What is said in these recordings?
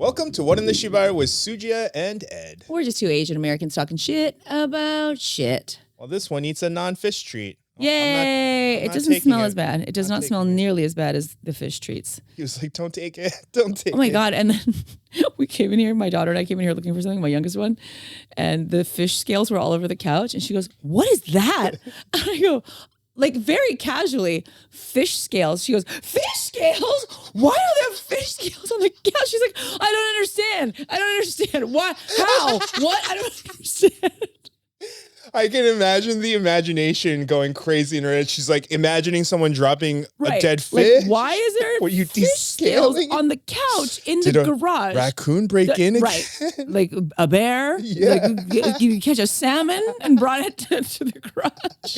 Welcome to What in the Shibal with Suji and Ed. We're just two Asian Americans talking shit about shit. Well, this one eats a non-fish treat. Yay! It doesn't smell as bad. It does not smell nearly as bad as the fish treats. He was like, don't take it. Don't take it. Oh my God. And then we came in here, my daughter and I came in here looking for something, my youngest one, and the fish scales were all over the couch. And she goes, what is that? And I go, like very casually, fish scales. She goes, fish scales? Why are there fish scales on the couch? She's like, I don't understand. I don't understand. Why? How? What? I don't understand. I can imagine the imagination going crazy in her head. She's like imagining someone dropping a dead fish. Like, why is there Were you fish scales on the couch in the garage? Raccoon break in again? Right. Like a bear? Yeah. Like you catch a salmon and brought it to the garage.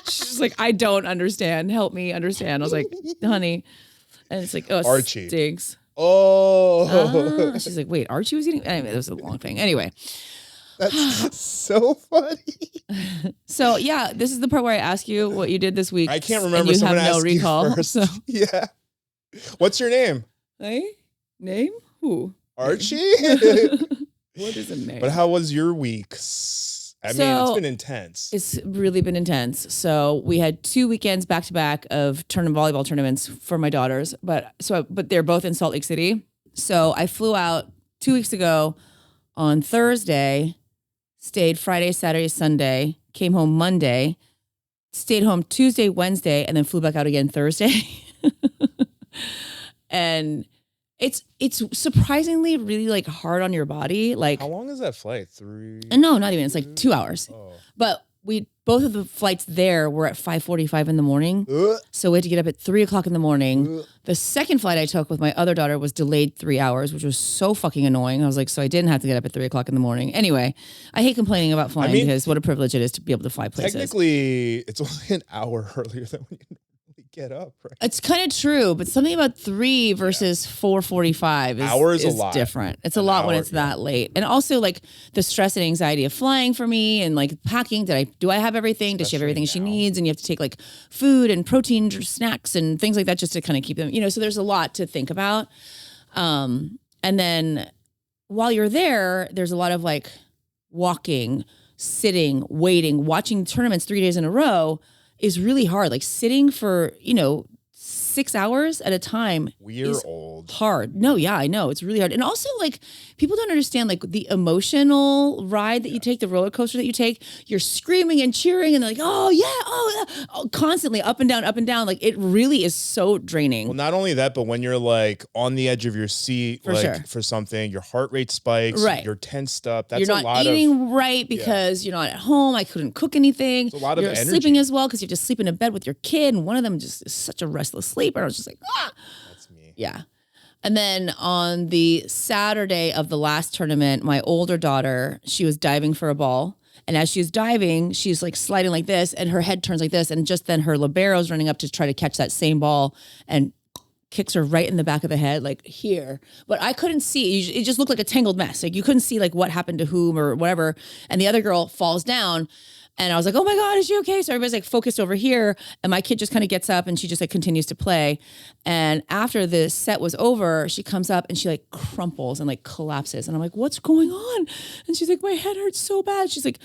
She's like, I don't understand. Help me understand. I was like, honey. And it's like, oh, Archie. Stinks. Oh. She's like, wait, Archie was eating? Anyway, that was a long thing. Anyway. That's so funny. So yeah, this is the part where I ask you what you did this week. I can't remember. And you Someone have no asked recall. you first. So. Yeah. What's your name? Hey? Name? Who? Archie? What is a name? But how was your week? I mean, it's been intense. It's really been intense. So we had 2 weekends back to back of volleyball tournaments for my daughters. But they're both in Salt Lake City. So I flew out 2 weeks ago on Thursday. Stayed Friday, Saturday, Sunday, came home Monday, stayed home Tuesday, Wednesday, and then flew back out again Thursday. And it's surprisingly really like hard on your body. Like, how long is that flight? 3? No, not even. It's like 2 hours. Oh. But both of the flights there were at 5:45 in the morning. So we had to get up at 3 o'clock in the morning. The second flight I took with my other daughter was delayed 3 hours, which was so fucking annoying. I was like, so I didn't have to get up at 3 o'clock in the morning. Anyway, I hate complaining about flying because what a privilege it is to be able to fly places. Technically, it's only an hour earlier than when you normally get up, right? It's kind of true, but something about 3 versus 4:45 is different. It's a lot when it's that late. And also like the stress and anxiety of flying for me and like packing. Do I have everything? Does she have everything she needs? And you have to take like food and protein snacks and things like that just to kind of keep them, so there's a lot to think about. And then while you're there, there's a lot of like walking, sitting, waiting, watching tournaments 3 days in a row is really hard. Like sitting for, 6 hours at a time. We're old. Hard. No, yeah, I know. It's really hard. And also like people don't understand like the emotional ride that you take, the roller coaster that you take. You're screaming and cheering and they're like, oh yeah, constantly up and down. Like it really is so draining. Well, not only that, but when you're like on the edge of your seat, for something, your heart rate spikes, right? You're tensed up. That's you're not eating right because you're not at home. I couldn't cook anything. It's a lot of energy. Sleeping as well because you have to sleep in a bed with your kid, and one of them just is such a restless sleeper. I was just like, ah. That's me. Yeah. And then on the Saturday of the last tournament, my older daughter, she was diving for a ball. And as she was diving, she's like sliding like this and her head turns like this. And just then her libero's running up to try to catch that same ball and kicks her right in the back of the head, like here. But I couldn't see. It just looked like a tangled mess. Like you couldn't see like what happened to whom or whatever. And the other girl falls down. And I was like, oh my God, is she okay? So everybody's like focused over here. And my kid just kind of gets up and she just like continues to play. And after the set was over, she comes up and she like crumples and like collapses. And I'm like, what's going on? And she's like, my head hurts so bad. She's like,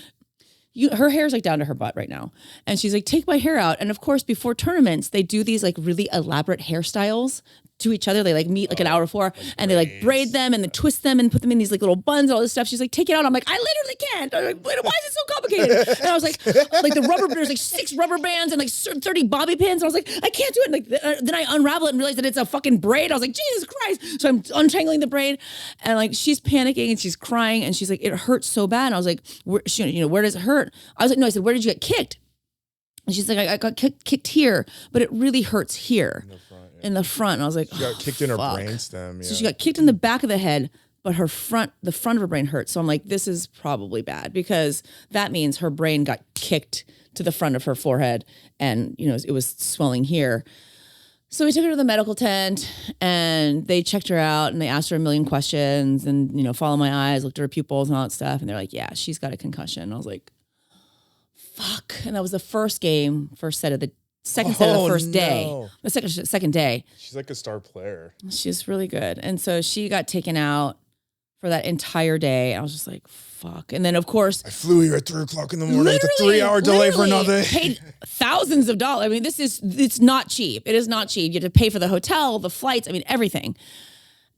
her hair's like down to her butt right now. And she's like, take my hair out. And of course, before tournaments, they do these like really elaborate hairstyles to each other. They like meet like an hour before and they like braid them and then twist them and put them in these like little buns and all this stuff. She's like, take it out. I'm like, I literally can't. I'm like, why is it so complicated? And I was like the rubber, there's like 6 rubber bands and like 30 bobby pins. And I was like, I can't do it. And like, then I unravel it and realize that it's a fucking braid. I was like, Jesus Christ. So I'm untangling the braid and like, she's panicking and she's crying and she's like, it hurts so bad. And I was like, where does it hurt? I was like, no, I said, where did you get kicked? And she's like, I got kicked here, but it really hurts here. In the front. And I was like, she got kicked in her brainstem. Yeah. So she got kicked in the back of the head, but the front of her brain hurt. So I'm like, this is probably bad because that means her brain got kicked to the front of her forehead and, it was swelling here. So we took her to the medical tent and they checked her out and they asked her a million questions and, follow my eyes, looked at her pupils and all that stuff. And they're like, yeah, she's got a concussion. And I was like, fuck. And that was the first set of the second set of the first day. No. The second day. She's like a star player. She's really good. And so she got taken out for that entire day. I was just like, fuck. And then of course I flew here at 3 o'clock in the morning with a 3-hour delay for nothing. Paid thousands of dollars. I mean, it's not cheap. It is not cheap. You have to pay for the hotel, the flights, I mean, everything.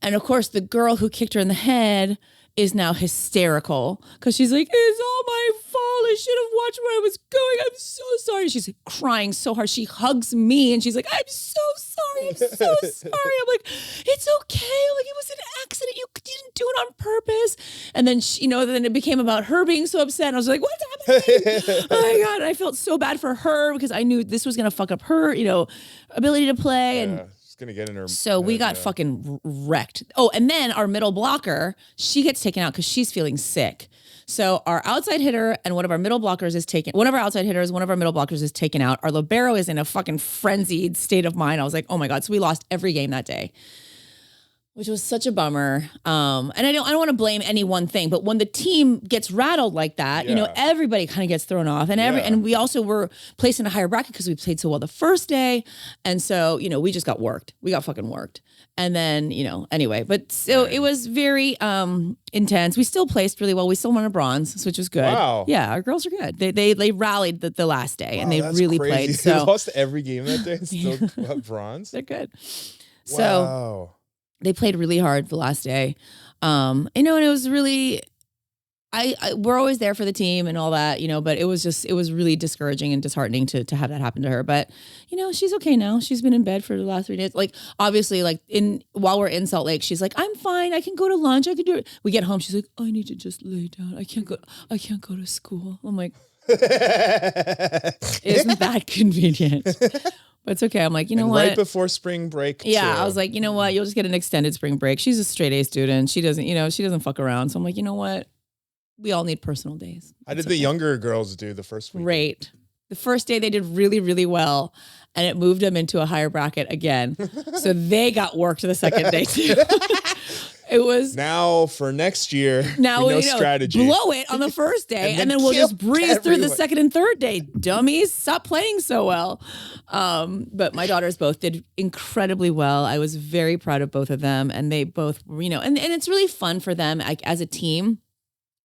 And of course, the girl who kicked her in the head is now hysterical because she's like, it's all my fault. I should have watched where I was going. I'm so sorry. She's crying so hard. She hugs me and she's like, I'm so sorry. I'm so sorry. I'm like, it's okay. I'm like, it was an accident. You didn't do it on purpose. And then, then it became about her being so upset. And I was like, what's happening? Oh my God. And I felt so bad for her because I knew this was going to fuck up her, ability to play. And gonna get in her. So we got fucking wrecked. Oh, and then our middle blocker, she gets taken out because she's feeling sick. So our outside hitter and one of our middle blockers is taken. One of our outside hitters, one of our middle blockers is taken out. Our libero is in a fucking frenzied state of mind. I was like, oh my God. So we lost every game that day, which was such a bummer. And I don't want to blame any one thing, but when the team gets rattled like that, everybody kind of gets thrown off. And and we also were placed in a higher bracket because we played so well the first day. And so, we just got worked. We got fucking worked. And then, anyway, but so it was very intense. We still placed really well. We still won a bronze, which was good. Wow. Yeah, our girls are good. They rallied the last day and they really crazy. played. So They lost every game that day and still got bronze. They're good. So Wow. they played really hard the last day. And it was really, we're always there for the team and all that, but it was really discouraging and disheartening to have that happen to her. But, she's okay now. She's been in bed for the last 3 days. Like, obviously, while we're in Salt Lake, she's like, I'm fine. I can go to lunch. I can do it. We get home. She's like, I need to just lay down. I can't go to school. I'm like, isn't that convenient? But it's okay. I'm like, what? Right before spring break. Yeah, too. I was like, what? You'll just get an extended spring break. She's a straight A student. She doesn't fuck around. So I'm like, what? We all need personal days. How did the younger girls do the first week? Great. The first day they did really, really well, and it moved them into a higher bracket again. So they got worked the second day too. It was now for next year. Now we know strategy. Blow it on the first day, and then we'll just breeze through the second and third day. Dummies, stop playing so well. But my daughters both did incredibly well. I was very proud of both of them, and they both, and it's really fun for them as a team.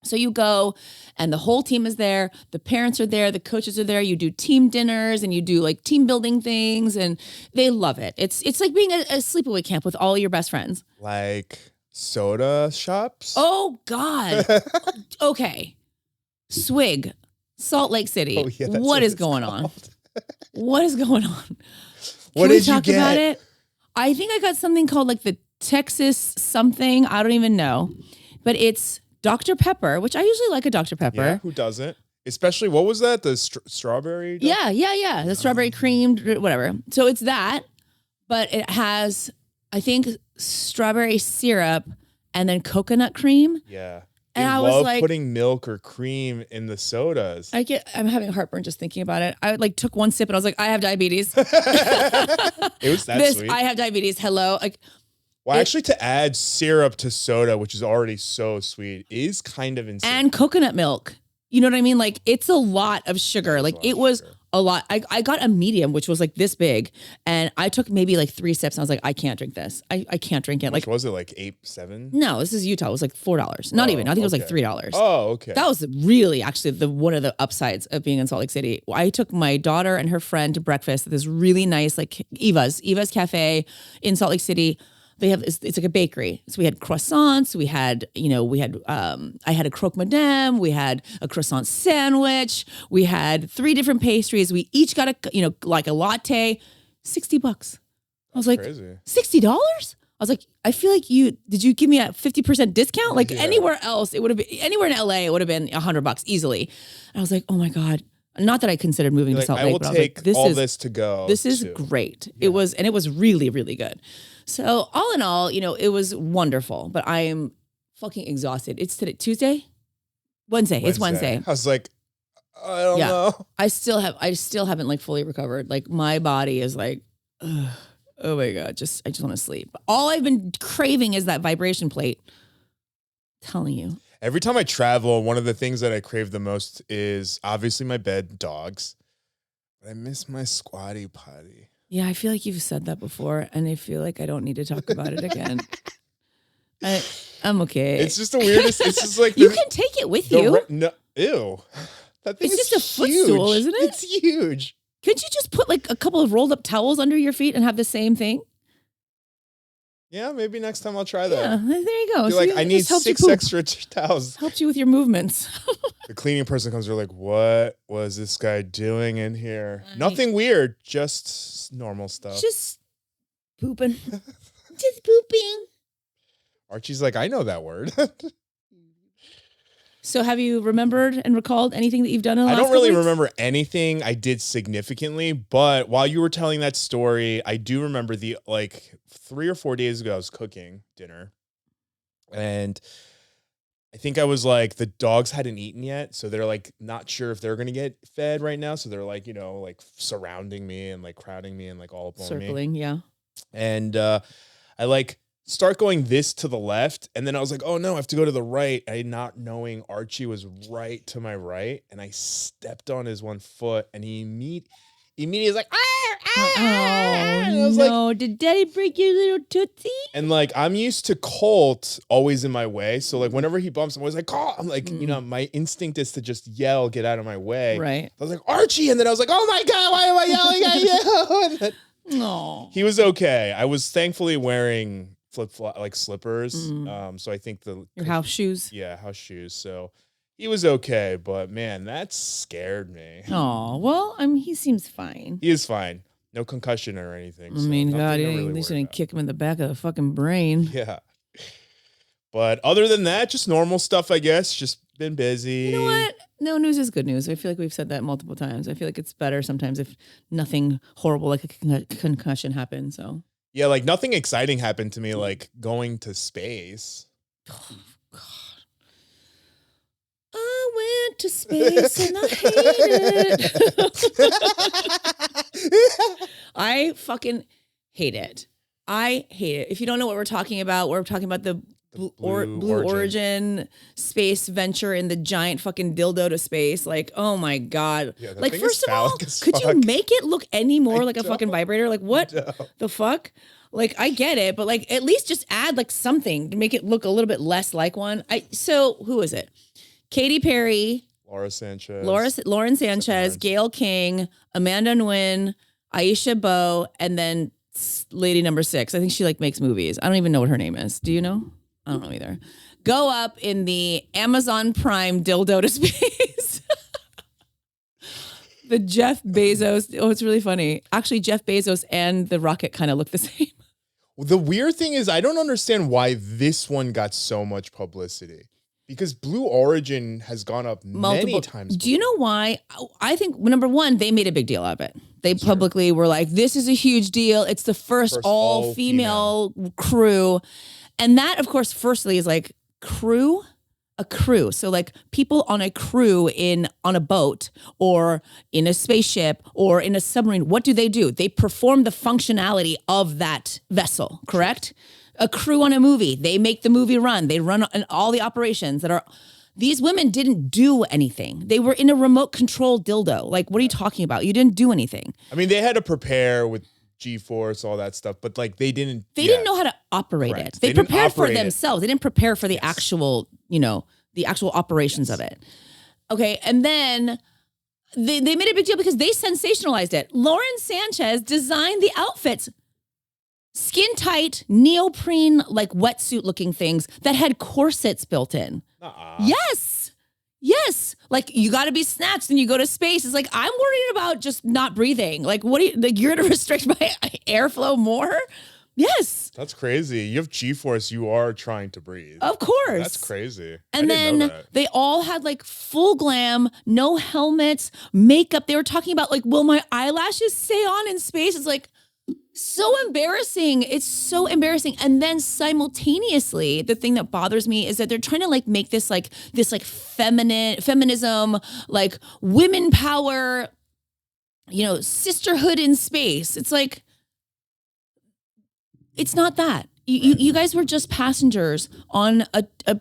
So you go and the whole team is there. The parents are there. The coaches are there. You do team dinners and you do like team building things and they love it. It's like being a sleepaway camp with all your best friends. Like soda shops? Oh, God. Okay. Swig, Salt Lake City. Oh, yeah, what is going on? What is going on? What did you get? About it? I think I got something called like the Texas something. I don't even know. But it's Dr. Pepper, which I usually like a Dr. Pepper. Yeah, who doesn't? Especially, what was that? The strawberry? Yeah. The strawberry creamed, whatever. So it's that, but it has, I think, strawberry syrup and then coconut cream. Yeah. And I love was like, putting milk or cream in the sodas. I'm having heartburn just thinking about it. I took one sip and I was like, I have diabetes. It was that sweet. I have diabetes. Hello. Well, actually, to add syrup to soda, which is already so sweet, is kind of insane. And coconut milk. You know what I mean? Like, it's a lot of sugar. Like, it was a lot. I got a medium, which was like this big. And I took maybe like 3 sips. And I was like, I can't drink this. I can't drink it. Like, was it like 8, 7? No, this is Utah. It was like $4. Not even. I think it was like $3. Oh, okay. That was really actually one of the upsides of being in Salt Lake City. I took my daughter and her friend to breakfast at this really nice, like Eva's Cafe in Salt Lake City. They have, it's like a bakery. So we had croissants. We had, I had a croque madame. We had a croissant sandwich. We had 3 different pastries. We each got like a latte, $60. I was like, crazy. $60? I was like, I feel like did you give me a 50% discount? Like anywhere else, it would have been, anywhere in LA, it would have been $100 easily. And I was like, oh my God. Not that I considered moving to Salt Lake. I will take this to go. This is great. Yeah. It was really, really good. So all in all, it was wonderful, but I am fucking exhausted. It's today, Tuesday? Wednesday. It's Wednesday. I was like, I don't know. I still haven't like fully recovered. Like my body is like, ugh, oh my God, I just want to sleep. All I've been craving is that vibration plate. I'm telling you. Every time I travel, one of the things that I crave the most is obviously my bed, dogs. I miss my squatty potty. Yeah, I feel like you've said that before, and I feel like I don't need to talk about it again. I'm okay. It's just the weirdest. It's just like you can take it with you. No, ew. That thing It's is just a huge. footstool, isn't it? It's huge. Couldn't you just put like a couple of rolled up towels under your feet and have the same thing? Yeah, maybe next time I'll try that. Yeah, there you go. Be like, I need 6 extra towels. Helps you with your movements. The cleaning person comes, they're like, what was this guy doing in here? Nothing weird, just normal stuff. Just pooping. Just pooping. Archie's like, I know that word. So have you remembered and recalled anything that you've done in the last I don't really couple weeks? remember anything I did significantly, but while you were telling that story, I do remember the 3 or 4 days ago, I was cooking dinner. And I think I was like, the dogs hadn't eaten yet. So they're like, not sure if they're going to get fed right now. So they're like, surrounding me and like crowding me and like all up on me. Circling, yeah. And I start going this to the left. And then I was like, oh no, I have to go to the right. I not knowing Archie was right to my right. And I stepped on his one foot and he immediately was like, and I was like, did daddy break your little tootsie? And I'm used to Colt always in my way. So whenever he bumps, I'm always like, Colt. I'm like, my instinct is to just yell, get out of my way. Right. I was like, Archie. And then I was like, oh my God, why am I yelling at you? And then he was okay. I was thankfully wearing slippers. So I think your house shoes. Yeah, house shoes. So he was okay, but man, that scared me. Oh, well, he seems fine. He is fine. No concussion or anything. I mean, God, at least didn't kick him in the back of the fucking brain. Yeah. But other than that, just normal stuff, I guess. Just been busy. You know what? No news is good news. I feel like we've said that multiple times. I feel like it's better sometimes if nothing horrible like a concussion happens. So yeah, nothing exciting happened to me, going to space. Oh, God. I went to space and I hate it. I fucking hate it. I hate it. If you don't know what we're talking about the Blue Origin space venture in the giant fucking dildo to space. Oh my God. Yeah, First of all, could you make it look any more like a fucking vibrator? What the fuck? I get it, but at least just add something to make it look a little bit less like one. So who is it? Katy Perry, Lauren Sanchez, Gayle King, Amanda Nguyen, Aisha Bo, and then lady number 6. I think she makes movies. I don't even know what her name is. Do you know? I don't know either. Go up in the Amazon Prime dildo to space. The Jeff Bezos. Oh, it's really funny. Actually, Jeff Bezos and the rocket kind of look the same. The weird thing is, I don't understand why this one got so much publicity. Because Blue Origin has gone up many times before. Do you know why? I think, number one, they made a big deal out of it. They publicly were like, this is a huge deal. It's the first all-female crew. And that, of course, firstly is crew. A crew. So people on a crew on a boat or in a spaceship or in a submarine, what do? They perform the functionality of that vessel, correct? A crew on a movie, they make the movie run. They run all the operations that are. These women didn't do anything. They were in a remote control dildo. What are you talking about? You didn't do anything. I mean, they had to prepare with G-force, all that stuff, but they didn't. They didn't know how to operate it. They prepared for it themselves. They didn't prepare for the actual, the actual operations of it. Okay, and then they made a big deal because they sensationalized it. Lauren Sanchez designed the outfits. Skin tight, neoprene, wetsuit looking things that had corsets built in. Yes. You got to be snatched and you go to space. It's I'm worried about just not breathing. What are you, you're going to restrict my airflow more? Yes. That's crazy. You have G-force, you are trying to breathe. Of course. That's crazy. And then they all had full glam, no helmets, makeup. They were talking about will my eyelashes stay on in space? It's so embarrassing. It's so embarrassing. And then simultaneously, the thing that bothers me is that they're trying to make this feminism, women power, sisterhood in space. It's it's not that. You guys were just passengers on a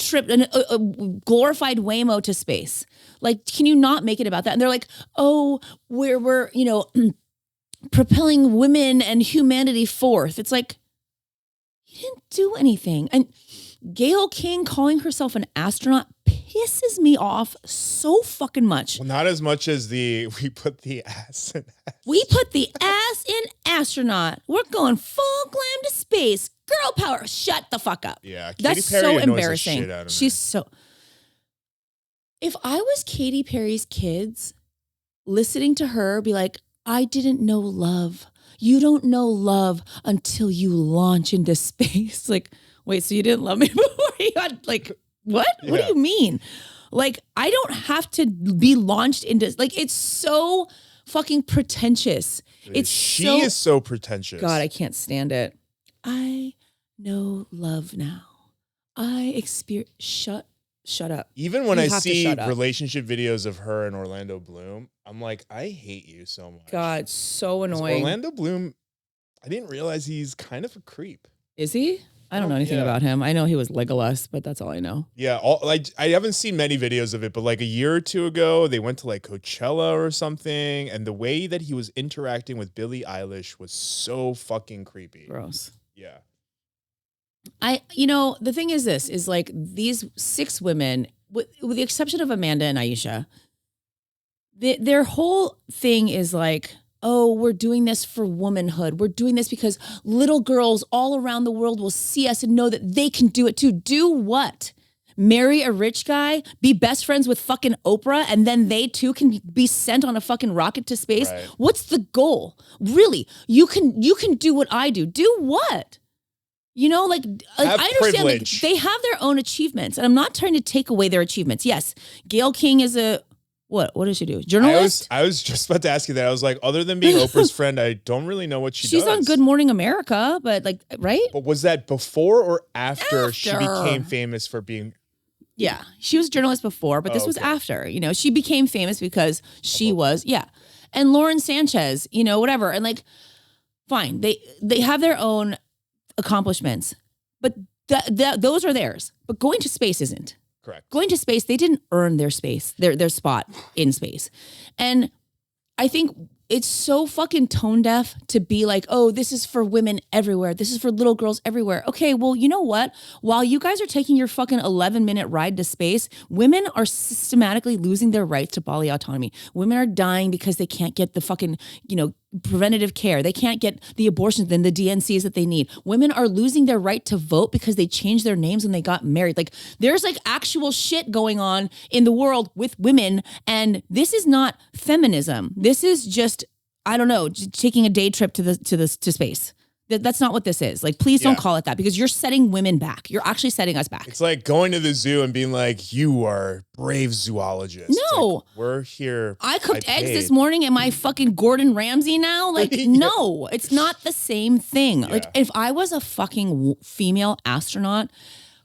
trip, a glorified Waymo to space. Like, can you not make it about that? And they're like, oh, we're propelling women and humanity forth. It's like, you didn't do anything. And Gayle King calling herself an astronaut pisses me off so fucking much. Well, not as much as we put the ass in astronaut. We put the ass in astronaut. We're going full glam to space. Girl power. Shut the fuck up. Yeah. Katy That's Perry so annoys the embarrassing. shit out of me. She's so... If I was Katy Perry's kids, listening to her be like, I didn't know love. You don't know love until you launch into space. Like, wait, so you didn't love me before you had, like, what? Yeah. What do you mean? Like, I don't have to be launched into, like, it's so fucking pretentious. She is so pretentious. God, I can't stand it. I know love now. I experience, shut up. Even when I see relationship videos of her and Orlando Bloom, I'm like, I hate you so much. God, so annoying. Orlando Bloom, I didn't realize he's kind of a creep. Is he? I don't know anything about him. I know he was Legolas, but that's all I know. Yeah, I haven't seen many videos of it, but like a year or two ago, they went to like Coachella or something, and the way that he was interacting with Billie Eilish was so fucking creepy. Gross. Yeah. The thing is this, is like these 6 women, with the exception of Amanda and Aisha, their whole thing is like, oh, we're doing this for womanhood. We're doing this because little girls all around the world will see us and know that they can do it too. Do what? Marry a rich guy, be best friends with fucking Oprah, and then they too can be sent on a fucking rocket to space? Right. What's the goal? Really? You can do what I do. Do what? I understand like, they have their own achievements, and I'm not trying to take away their achievements. Yes, Gayle King is a what does she do? Journalist? I was just about to ask you that. I was like, other than being Oprah's friend, I don't really know what she's does. She's on Good Morning America, but like, right? But was that before or after she became famous for being? Yeah, she was a journalist before, but this was after. She became famous because she was, and Lauren Sanchez, whatever, and like, fine, they have their own accomplishments, but those are theirs. But going to space isn't. Correct. Going to space, they didn't earn their space, their spot in space. And I think it's so fucking tone deaf to be like, oh, this is for women everywhere. This is for little girls everywhere. Okay, well, you know what? While you guys are taking your fucking 11-minute ride to space, women are systematically losing their rights to bodily autonomy. Women are dying because they can't get the fucking, preventative care. They can't get the abortions and the DNCs that they need. Women are losing their right to vote because they changed their names when they got married. Like, there's like actual shit going on in the world with women, and this is not feminism. This is just, I don't know, taking a day trip to space. That's not what this is. Like, please don't call it that, because you're setting women back. You're actually setting us back. It's like going to the zoo and being like, you are brave zoologists. No. Like, we're here. I cooked eggs this morning. Am I fucking Gordon Ramsay now? Like, no, it's not the same thing. Yeah. Like, if I was a fucking female astronaut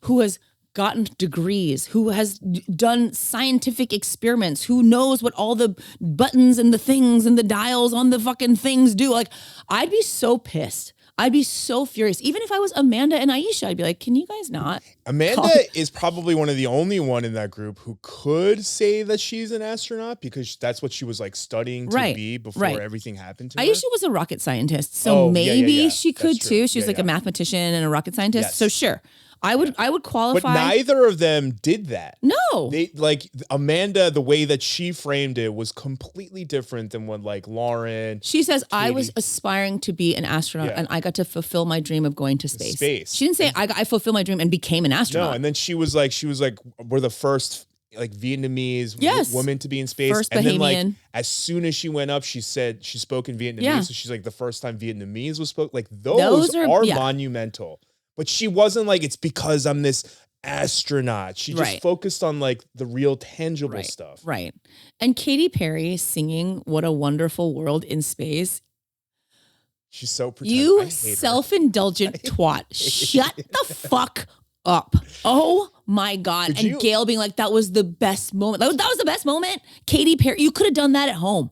who has gotten degrees, who has done scientific experiments, who knows what all the buttons and the things and the dials on the fucking things do, like, I'd be so pissed. I'd be so furious. Even if I was Amanda and Aisha, I'd be like, can you guys not? Amanda is probably one of the only one in that group who could say that she's an astronaut, because that's what she was like studying to be before everything happened to her. Aisha was a rocket scientist, so maybe she could too. She was like a mathematician and a rocket scientist. Yes. So sure. I would qualify. But neither of them did that. No. They, like, Amanda, the way that she framed it was completely different than what, like, Lauren. She says, Katy. I was aspiring to be an astronaut and I got to fulfill my dream of going to space. She didn't say I fulfilled my dream and became an astronaut. No, and then she was like, we're the first like Vietnamese woman to be in space. First and Bahamian. Then, like, as soon as she went up, she said she spoke in Vietnamese. Yeah. So she's like, the first time Vietnamese was spoke. Like, those are monumental. But she wasn't like, it's because I'm this astronaut. She just focused on like the real tangible stuff. Right. And Katy Perry singing What a Wonderful World in Space. She's so pretentious. You self-indulgent twat. Shut the fuck up. Oh my God. And Gayle being like, that was the best moment. That was the best moment. Katy Perry, you could have done that at home.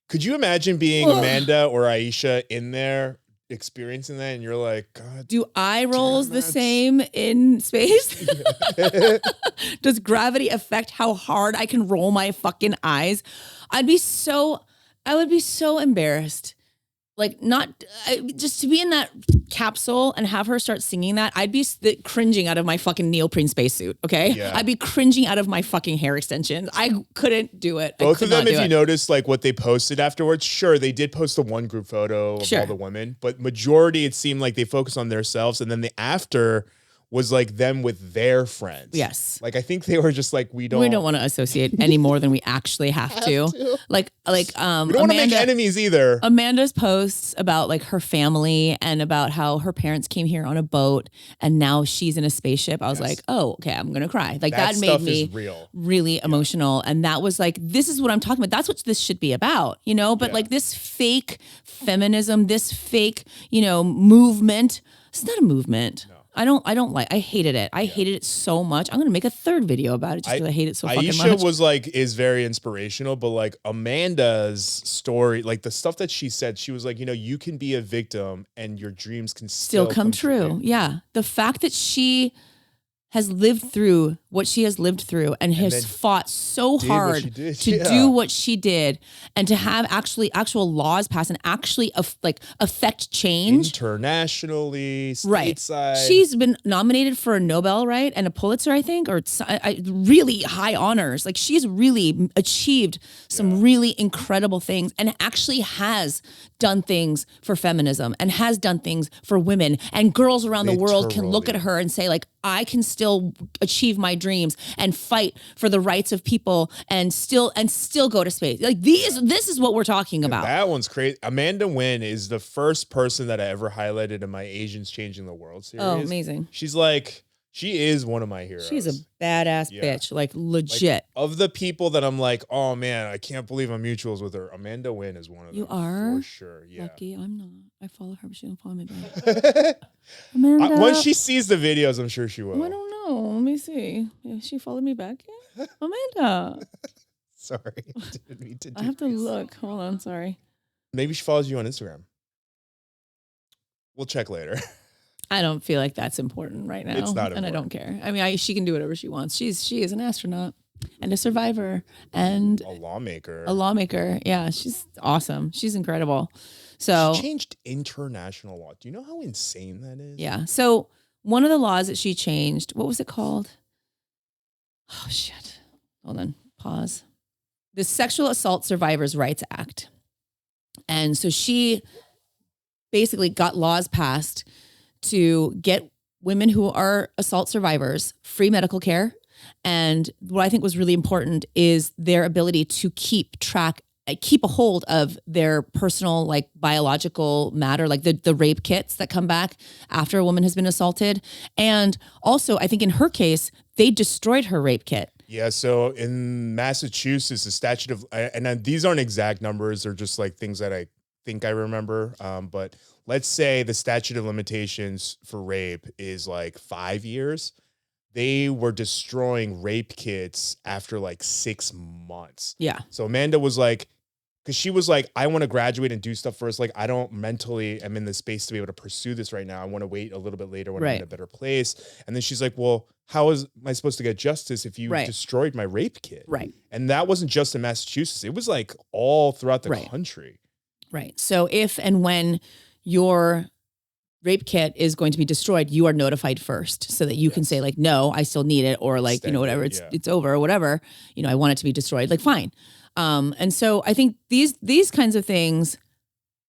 Could you imagine being Amanda or Aisha in there experiencing that and you're like, God. Do eye rolls the that's- same in space? Does gravity affect how hard I can roll my fucking eyes? I would be so embarrassed. Like just to be in that capsule and have her start singing that, I'd be cringing out of my fucking neoprene spacesuit. Okay. Yeah. I'd be cringing out of my fucking hair extensions. I couldn't do it. Both of them, if you notice, like what they posted afterwards, sure, they did post the one group photo of all the women, but majority, it seemed like they focused on themselves. And then the after was like them with their friends. Yes. Like, I think they were just like, we don't want to associate any more than we actually have to. Like, we don't want to make enemies either. Amanda's posts about like her family and about how her parents came here on a boat and now she's in a spaceship. I was like, oh, okay, I'm going to cry. Like that made me really emotional. And that was like, this is what I'm talking about. That's what this should be about, you know, but like this fake feminism, this fake, you know, movement, it's not a movement. No. I hated it. I hated it so much. I'm going to make a third video about it just because I hate it so fucking much. Aisha is very inspirational, but like Amanda's story, like the stuff that she said, she was like, you know, you can be a victim and your dreams can still come true. Yeah. The fact that she has lived through what she has lived through and has fought so hard to do what she did and to have actual laws passed and actually affect change internationally, stateside. Right. She's been nominated for a Nobel, right? And a Pulitzer, I think, or really high honors. Like she's really achieved some really incredible things and actually has done things for feminism and has done things for women, and girls around the world can look at her and say like, I can still achieve my dreams and fight for the rights of people and still go to space. Like this is what we're talking about. That one's crazy. Amanda Nguyen is the first person that I ever highlighted in my Asians Changing the World series. Oh, amazing. She's like, she is one of my heroes. She's a badass bitch, like legit. Like, of the people that I'm like, oh man, I can't believe I'm mutuals with her. Amanda Nguyen is one of them. You are? For sure, yeah. Lucky, I'm not. I follow her, but she don't follow me back. Amanda. Once she sees the videos, I'm sure she will. I don't know. Let me see. If she followed me back yet? Amanda. Sorry. Didn't mean to do I have to look. Hold on, sorry. Maybe she follows you on Instagram. We'll check later. I don't feel like that's important right now. It's not important. And I don't care. I mean, she can do whatever she wants. She is an astronaut and a survivor and a lawmaker. Yeah, she's awesome. She's incredible. So she changed international law. Do you know how insane that is? Yeah. So one of the laws that she changed, what was it called? Oh shit. Hold on. Pause. The Sexual Assault Survivors' Rights Act. And so she basically got laws passed to get women who are assault survivors free medical care. And what I think was really important is their ability to keep a hold of their personal, like biological matter, like the rape kits that come back after a woman has been assaulted. And also, I think in her case, they destroyed her rape kit. Yeah. So in Massachusetts, the statute of, and these aren't exact numbers, they're just like things that I think I remember. But let's say the statute of limitations for rape is like 5 years. They were destroying rape kits after like 6 months. Yeah. So Amanda was like, because she was like, I want to graduate and do stuff first. Like, I don't mentally am in the space to be able to pursue this right now. I want to wait a little bit later when I'm in a better place. And then she's like, well, how am I supposed to get justice if you destroyed my rape kit? Right. And that wasn't just in Massachusetts. It was like all throughout the country. Right. So if and when your rape kit is going to be destroyed, you are notified first so that you can say like, no, I still need it. Or like, whatever, it's over or whatever, I want it to be destroyed. Like, fine. And so I think these kinds of things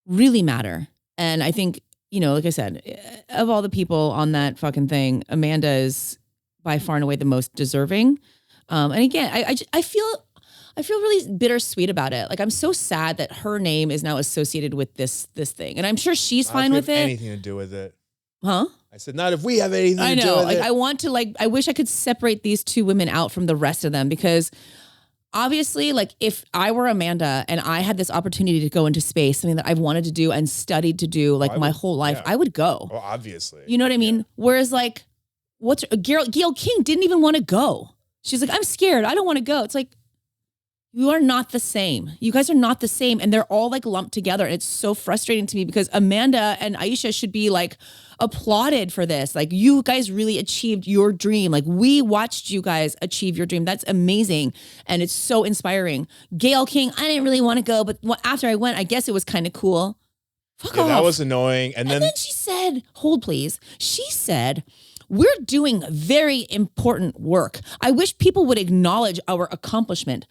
really matter. And I think, like I said, of all the people on that fucking thing, Amanda is by far and away the most deserving. And again, I feel really bittersweet about it. Like, I'm so sad that her name is now associated with this thing. And I'm sure she's fine with it. Anything to do with it. Huh? I said, not if we have anything to do with it. I want to I wish I could separate these two women out from the rest of them, because obviously, like, if I were Amanda and I had this opportunity to go into space, something that I've wanted to do and studied to do like my whole life, I would go. Well, obviously. You know what I mean? Yeah. Whereas like, Gayle King didn't even want to go. She's like, I'm scared. I don't want to go. It's like, You are not the same. You guys are not the same. And they're all like lumped together. And it's so frustrating to me because Amanda and Aisha should be like applauded for this. Like you guys really achieved your dream. Like we watched you guys achieve your dream. That's amazing. And it's so inspiring. Gayle King, I didn't really want to go, but after I went, I guess it was kind of cool. Fuck off. That was annoying. And then she said, hold please. She said, we're doing very important work. I wish people would acknowledge our accomplishment.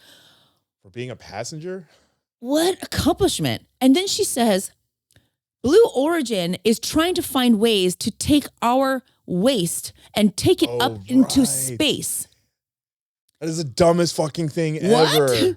For being a passenger? What accomplishment? And then she says, Blue Origin is trying to find ways to take our waste and take it up into space. That is the dumbest fucking thing ever.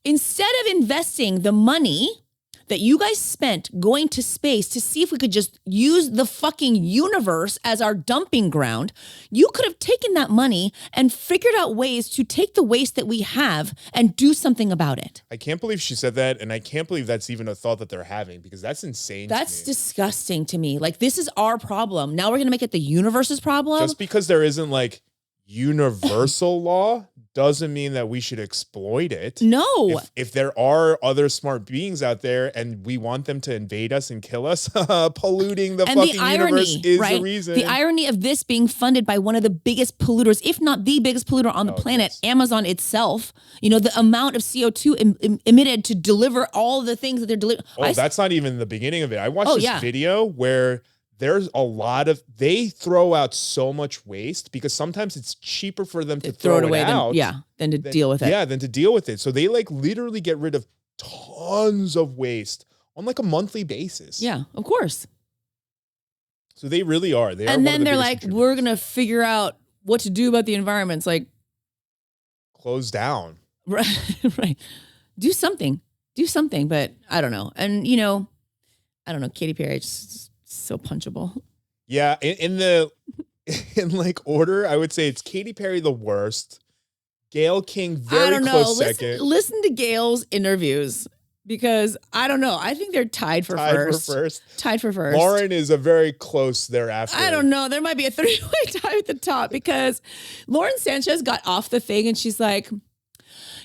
Instead of investing the money that you guys spent going to space to see if we could just use the fucking universe as our dumping ground, you could have taken that money and figured out ways to take the waste that we have and do something about it. I can't believe she said that, and I can't believe that's even a thought that they're having because that's insane. That's disgusting to me. Like, this is our problem. Now we're going to make it the universe's problem? Just because there isn't like universal law doesn't mean that we should exploit it. No. If there are other smart beings out there and we want them to invade us and kill us, polluting the fucking universe is the reason. The irony of this being funded by one of the biggest polluters, if not the biggest polluter on the planet, Amazon itself. You know, the amount of CO2 emitted to deliver all the things that they're delivering. Oh, that's not even the beginning of it. I watched this video where there's a lot of, they throw out so much waste because sometimes it's cheaper for them to throw it away out. Than to deal with it. Yeah, than to deal with it. So they like literally get rid of tons of waste on like a monthly basis. Yeah, of course. So they really are. And then they're like, we're going to figure out what to do about the environment. It's like, close down. Right. Do something. But I don't know. And, you know, I don't know. Katy Perry just so punchable. Yeah, in like order, I would say it's Katy Perry the worst, Gayle King very close second. Listen to Gayle's interviews because I don't know. I think they're tied for first. Tied for first. Lauren is a very close thereafter. I don't know. There might be a three-way tie at the top because Lauren Sanchez got off the thing and she's like,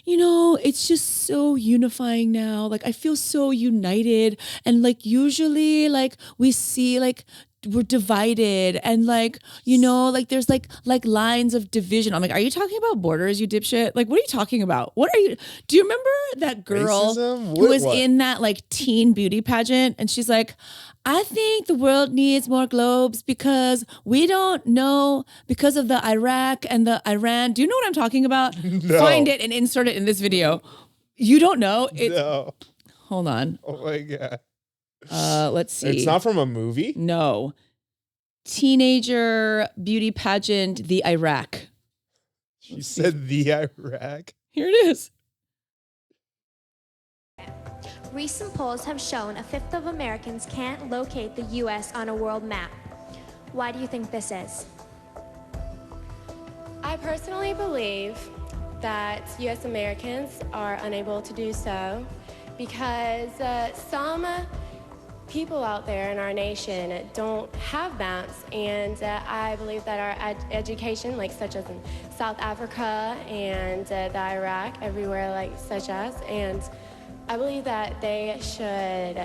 you know, it's just so unifying now. Like, I feel so united. And like, usually like we see like we're divided and like, you know, like there's like lines of division. I'm like, are you talking about borders, you dipshit? Like, what are you talking about? Do you remember that girl who was in that like teen beauty pageant? And she's like, I think the world needs more globes because we don't know because of the Iraq and the Iran. Do you know what I'm talking about? No. Find it and insert it in this video. You don't know? No. Hold on. Oh my God. Let's see. It's not from a movie? No. Teenager beauty pageant, the Iraq. She said the Iraq. Here it is. Recent polls have shown a fifth of Americans can't locate the U.S. on a world map. Why do you think this is? I personally believe that U.S. Americans are unable to do so because some people out there in our nation don't have maps, and I believe that our education, like such as in South Africa and the Iraq, everywhere like such as, and I believe that they should,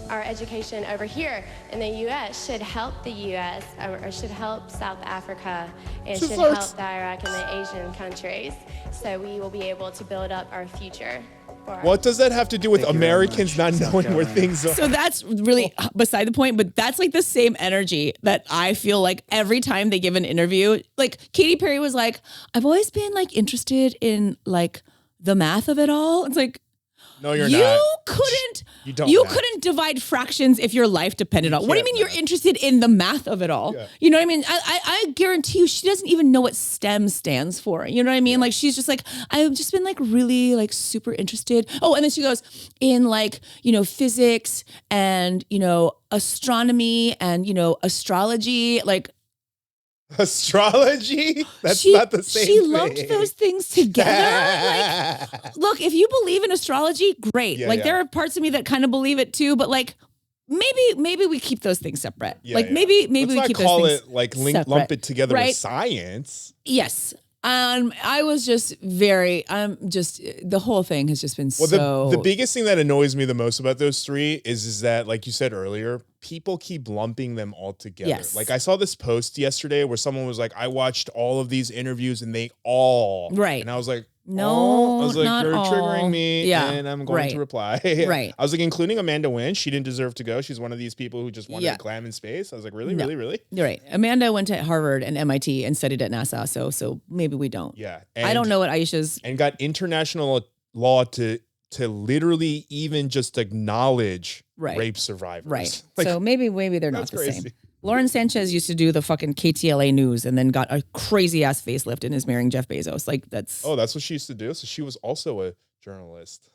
our education over here in the U.S. should help the U.S. or should help South Africa and should help the Iraq and the Asian countries, so we will be able to build up our future. What does that have to do with Americans not knowing where things are? So that's really beside the point, but that's like the same energy that I feel like every time they give an interview. Like Katy Perry was like, I've always been like interested in like the math of it all. It's like, no, you're not. You couldn't divide fractions if your life depended on. What do you mean you're interested in the math of it all? Yeah. You know what I mean? I guarantee you she doesn't even know what STEM stands for. You know what I mean? Like she's just like, I've just been like really like super interested. Oh, and then she goes in like, you know, physics and, you know, astronomy and, you know, astrology, like astrology? That's not the same thing. She lumped those things together. Like, look, if you believe in astrology, great. Yeah, there are parts of me that kind of believe it too, but like maybe we keep those things separate. Maybe we keep those things like lump it together with science. Yes. I was just the whole thing has just been Well, the biggest thing that annoys me the most about those three is that, like you said earlier, people keep lumping them all together. Yes. Like I saw this post yesterday where someone was like, I watched all of these interviews and they all. Right. And I was like, no, I was like, not you're all. triggering me, Yeah, and I'm going to reply. Right. I was like, including Amanda Nguyen, she didn't deserve to go. She's one of these people who just wanted glam in space. I was like, really, No. really? You're right. Amanda went to Harvard and MIT and studied at NASA, so maybe we don't. Yeah. I don't know what Aisha's and got international law to literally even just acknowledge rape survivors. Right. Like, so maybe they're not that's the crazy. same. Lauren Sanchez used to do the fucking KTLA news and then got a crazy ass facelift and is marrying Jeff Bezos. Like that's that's what she used to do. So she was also a journalist.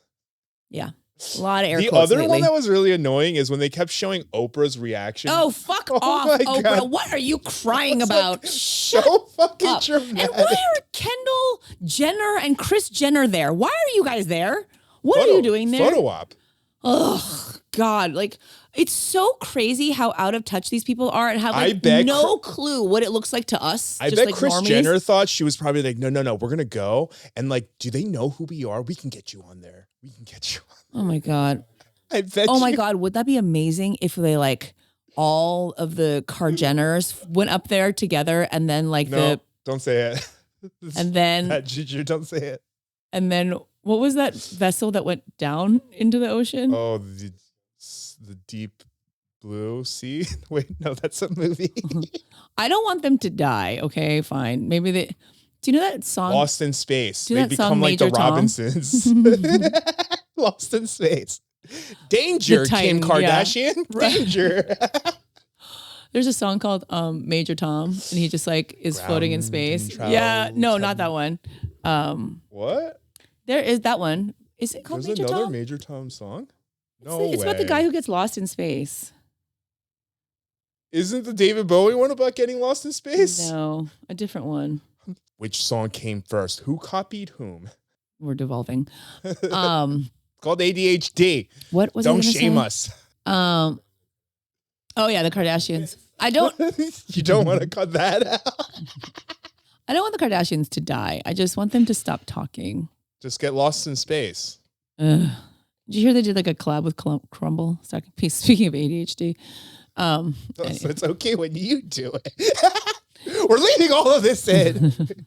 Yeah. A lot of air The quotes other lately. one that was really annoying is when they kept showing Oprah's reaction. Oh, fuck off, my Oprah. God. What are you crying It's about? like, Shut so fucking up. dramatic. And why are Kendall Jenner and Kris Jenner there? Why are you guys there? What are you doing there? Photo op. Oh, God. Like, it's so crazy how out of touch these people are and have I like bet no clue what it looks like to us. I just bet like Kris normies. Jenner thought she was probably like, no, we're going to go. And like, do they know who we are? We can get you on there. We can get you on. Oh, my God. I bet Oh, my God. Would that be amazing if they like all of the Jenners went up there together and then like No, don't say it. and then That Juju, don't say it. And then what was that vessel that went down into the ocean? Oh, the deep blue sea. Wait, no, that's a movie. I don't want them to die. Okay, fine. Maybe they. Do you know that song? Lost in Space. Do They that become song, like Major the Tom? Robinsons. Lost in Space. Danger, The Titan, Kim Kardashian. Right. Danger. There's a song called Major Tom, and he just like is floating in Ground space. control, Yeah, no, not that one. What? There is that one. Is it called There's Major another Tom? Major Tom song? No It's about the way. guy who gets lost in space. Isn't the David Bowie one about getting lost in space? No, a different one. Which song came first? Who copied whom? We're devolving. It's called ADHD. What was I Don't gonna shame say? us. Oh yeah, the Kardashians. I don't You don't want to cut that out. I don't want the Kardashians to die. I just want them to stop talking. Just get lost in space. Did you hear they did like a collab with Crumble? Speaking of ADHD. So it's okay when you do it. We're leaving all of this in.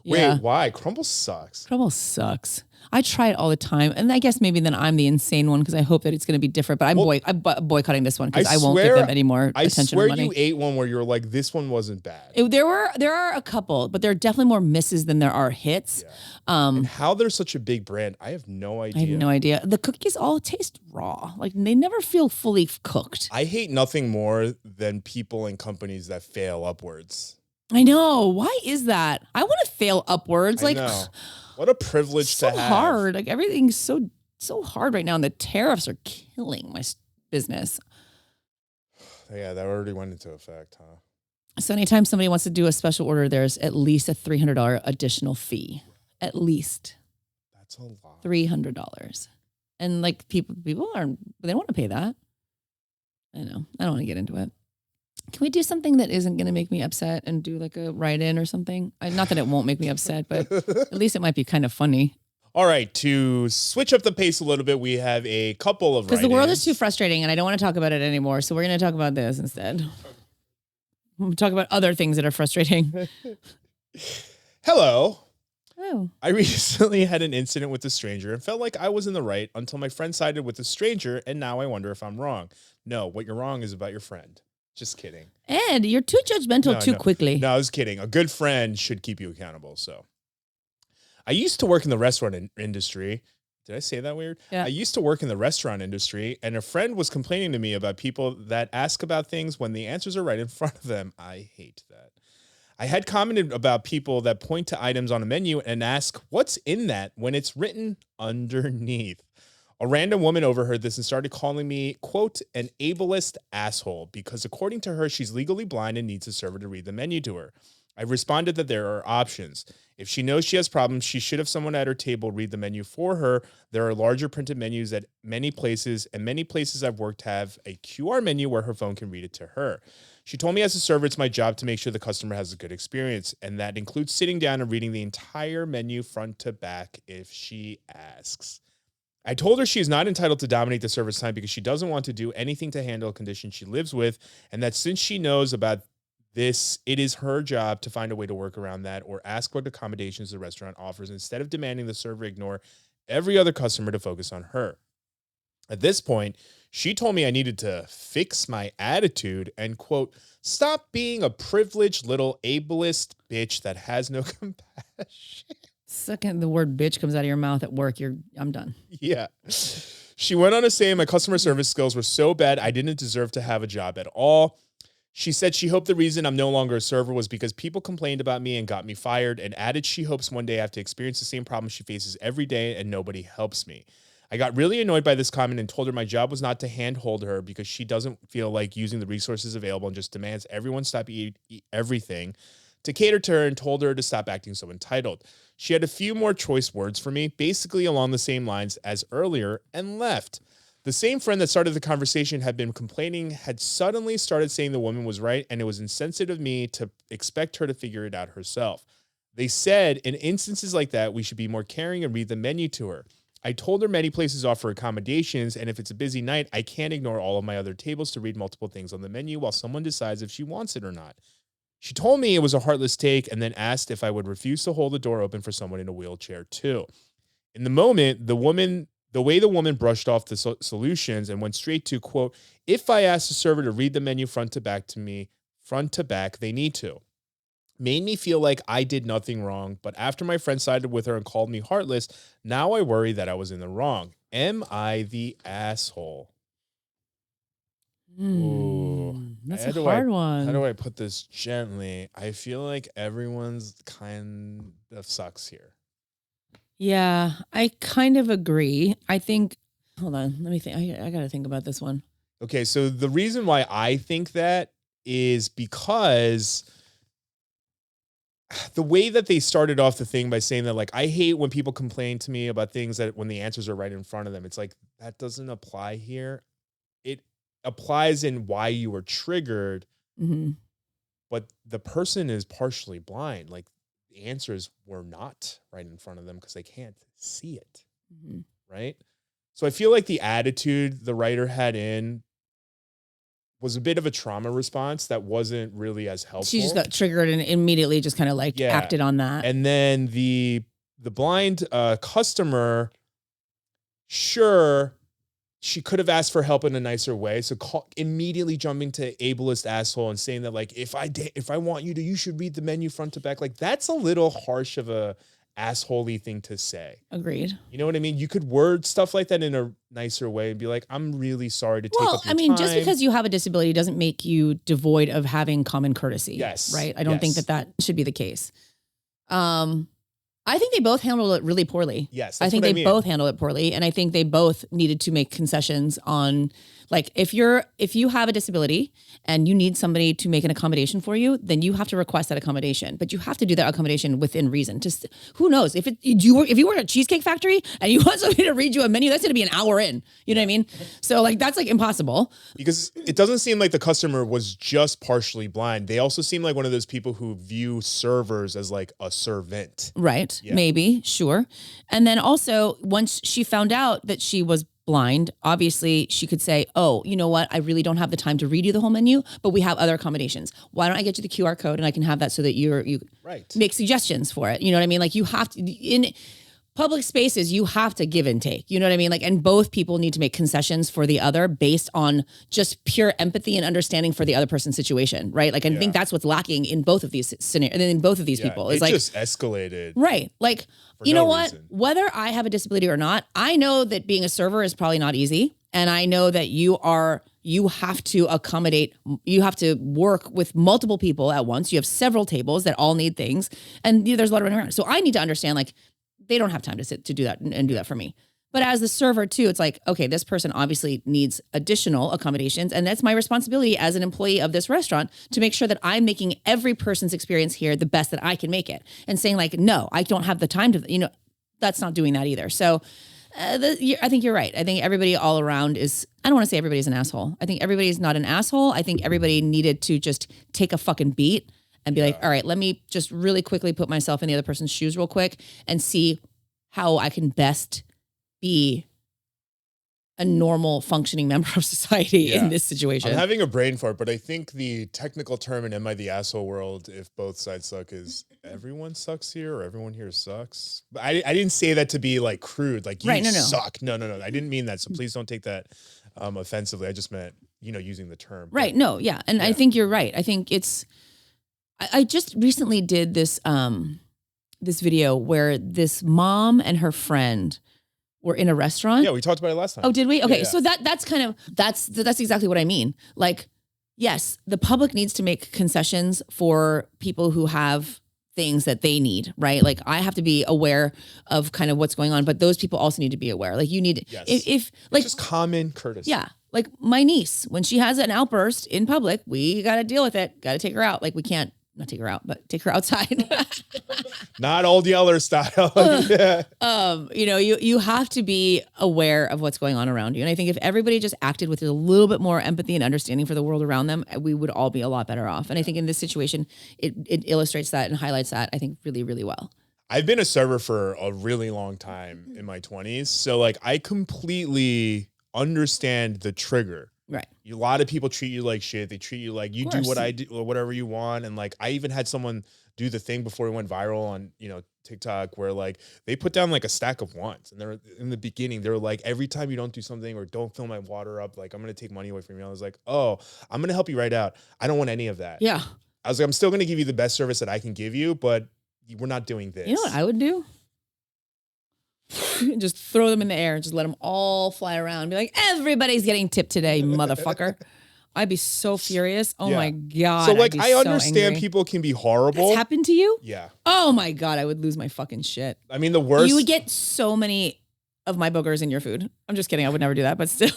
Yeah. Wait, why? Crumble sucks. Crumble sucks. I try it all the time. And I guess maybe then I'm the insane one because I hope that it's going to be different. But I'm boycotting this one because I won't give them any more attention or I swear money. you ate one where you were like, this one wasn't bad. There are a couple, but there are definitely more misses than there are hits. Yeah. And how they're such a big brand, I have no idea. I have no idea. The cookies all taste raw. Like they never feel fully cooked. I hate nothing more than people and companies that fail upwards. I know. Why is that? I want to fail upwards. I Like, know. What a privilege so to have. hard. Like everything's so hard right now, and the tariffs are killing my business. Yeah, that already went into effect, huh? So anytime somebody wants to do a special order, there's at least a $300 additional fee. At least That's a lot. $300. And like people they don't want to pay that. I know. I don't want to get into it. Can we do something that isn't going to make me upset and do like a write-in or something? Not that it won't make me upset, but at least it might be kind of funny. All right, to switch up the pace a little bit, we have a couple of Because the world is too write-ins. frustrating and I don't want to talk about it anymore. So we're going to talk about this instead. We'll talk about other things that are frustrating. Hello. Oh. I recently had an incident with a stranger and felt like I was in the right until my friend sided with the stranger, and now I wonder if I'm wrong. No, what you're wrong is about your friend. Just kidding. Ed, you're too judgmental too quickly. No, I was kidding. A good friend should keep you accountable. So I used to work in the restaurant industry. Did I say that weird? Yeah. I used to work in the restaurant industry, and a friend was complaining to me about people that ask about things when the answers are right in front of them. I hate that. I had commented about people that point to items on a menu and ask, what's in that when it's written underneath? A random woman overheard this and started calling me, quote, an ableist asshole, because according to her, she's legally blind and needs a server to read the menu to her. I responded that there are options. If she knows she has problems, she should have someone at her table read the menu for her. There are larger printed menus at many places, and many places I've worked have a QR menu where her phone can read it to her. She told me as a server, it's my job to make sure the customer has a good experience. And that includes sitting down and reading the entire menu front to back if she asks. I told her she is not entitled to dominate the service time because she doesn't want to do anything to handle a condition she lives with. And that since she knows about this, it is her job to find a way to work around that or ask what accommodations the restaurant offers instead of demanding the server ignore every other customer to focus on her. At this point, she told me I needed to fix my attitude and, quote, stop being a privileged little ableist bitch that has no compassion. Second the word bitch comes out of your mouth at work, I'm done. Yeah. She went on to say my customer service skills were so bad I didn't deserve to have a job at all. She said she hoped the reason I'm no longer a server was because people complained about me and got me fired, and added she hopes one day I have to experience the same problem she faces every day and nobody helps me. I got really annoyed by this comment and told her my job was not to handhold her because she doesn't feel like using the resources available and just demands everyone stop eat everything to cater to her, and told her to stop acting so entitled. She had a few more choice words for me, basically along the same lines as earlier, and left. The same friend that started the conversation had been complaining, had suddenly started saying the woman was right, and it was insensitive of me to expect her to figure it out herself. They said in instances like that, we should be more caring and read the menu to her. I told her many places offer accommodations, and if it's a busy night, I can't ignore all of my other tables to read multiple things on the menu while someone decides if she wants it or not. She told me it was a heartless take and then asked if I would refuse to hold the door open for someone in a wheelchair too. In the moment, the way the woman brushed off the solutions and went straight to, quote, if I ask the server to read the menu front to back to me, front to back, they need to. Made me feel like I did nothing wrong, but after my friend sided with her and called me heartless, now I worry that I was in the wrong. Am I the asshole? Ooh, that's a hard one. How do I put this gently? I feel like everyone's kind of sucks here. Yeah, I kind of agree. I think, hold on, let me think. I got to think about this one. Okay, so the reason why I think that is because the way that they started off the thing by saying that, like, I hate when people complain to me about things that when the answers are right in front of them. It's like, that doesn't apply here. It applies in why you were triggered, but the person is partially blind. Like, the answers were not right in front of them because they can't see it, right? So I feel like the attitude the writer had in was a bit of a trauma response that wasn't really as helpful. She just got triggered and immediately just kind of like acted on that. And then the blind customer, sure, she could have asked for help in a nicer way. So immediately jumping to ableist asshole and saying that, like, if I want you to, you should read the menu front to back. Like, that's a little harsh of a assholey thing to say. Agreed. You know what I mean? You could word stuff like that in a nicer way and be like, I'm really sorry to take up your time. Just because you have a disability doesn't make you devoid of having common courtesy. Yes. Right? I don't think that should be the case. I think they both handled it really poorly. Yes. I think they both handled it poorly. And I think they both needed to make concessions on, like, if you have a disability and you need somebody to make an accommodation for you, then you have to request that accommodation. But you have to do that accommodation within reason. Just who knows? If you work at a Cheesecake Factory and you want somebody to read you a menu, that's going to be an hour in. You know what I mean? So, like, that's like impossible. Because it doesn't seem like the customer was just partially blind. They also seem like one of those people who view servers as like a servant. Right. Yeah. Maybe. Sure. And then also, once she found out that she was blind, obviously she could say, oh, you know what? I really don't have the time to read you the whole menu, but we have other accommodations. Why don't I get you the QR code and I can have that so that you make suggestions for it. You know what I mean? Like, you have to, in public spaces, you have to give and take. You know what I mean? Like, and both people need to make concessions for the other based on just pure empathy and understanding for the other person's situation, right? Like, I think that's what's lacking in both of these scenarios, in both of these people. It's it like, just escalated. Right. Like, you know what? Whether I have a disability or not, I know that being a server is probably not easy. And I know that you have to accommodate, you have to work with multiple people at once. You have several tables that all need things. And there's a lot of running around. So I need to understand, like, they don't have time to do that and do that for me. But as the server too, it's like, okay, this person obviously needs additional accommodations. And that's my responsibility as an employee of this restaurant to make sure that I'm making every person's experience here the best that I can make it. And saying, like, no, I don't have the time to, that's not doing that either. So I think you're right. I think everybody all around is, I don't want to say everybody's an asshole. I think everybody's not an asshole. I think everybody needed to just take a fucking beat and be like, all right, let me just really quickly put myself in the other person's shoes real quick and see how I can best be a normal functioning member of society in this situation. I'm having a brain fart, but I think the technical term in Am I the Asshole world, if both sides suck, is everyone sucks here or everyone here sucks. But I didn't say that to be like crude, like you suck. No. I didn't mean that. So please don't take that offensively. I just meant, using the term. Right. No. Yeah. And I think you're right. I think it's, I just recently did this, this video where this mom and her friend were in a restaurant. Yeah, we talked about it last time. Oh, did we? Okay, Yeah. so that's exactly what I mean. Like, yes, the public needs to make concessions for people who have things that they need, right? Like, I have to be aware of kind of what's going on, but those people also need to be aware. Like, you need, if like, it's just common courtesy. Yeah, like my niece, when she has an outburst in public, we got to deal with it. Got to take her out. Like, we can't. Not take her out, but take her outside. Not old Yeller style. You have to be aware of what's going on around you. And I think if everybody just acted with a little bit more empathy and understanding for the world around them, we would all be a lot better off. And I think in this situation, it illustrates that and highlights that, I think, really, really well. I've been a server for a really long time in my 20s. So like I completely understand the trigger. Right. A lot of people treat you like shit. They treat you like you do what I do or whatever you want. And like, I even had someone do the thing before it went viral on, TikTok where like they put down like a stack of ones. And they're in the beginning, they were like, every time you don't do something or don't fill my water up, like I'm going to take money away from you. I was like, oh, I'm going to help you right out. I don't want any of that. Yeah. I was like, I'm still going to give you the best service that I can give you, but we're not doing this. You know what I would do? Just throw them in the air and just let them all fly around. Be like, everybody's getting tipped today, motherfucker. I'd be so furious. Oh my God. So like, I understand people can be horrible. That's happened to you? Yeah. Oh my God. I would lose my fucking shit. I mean, the worst. You would get so many of my boogers in your food. I'm just kidding. I would never do that, but still.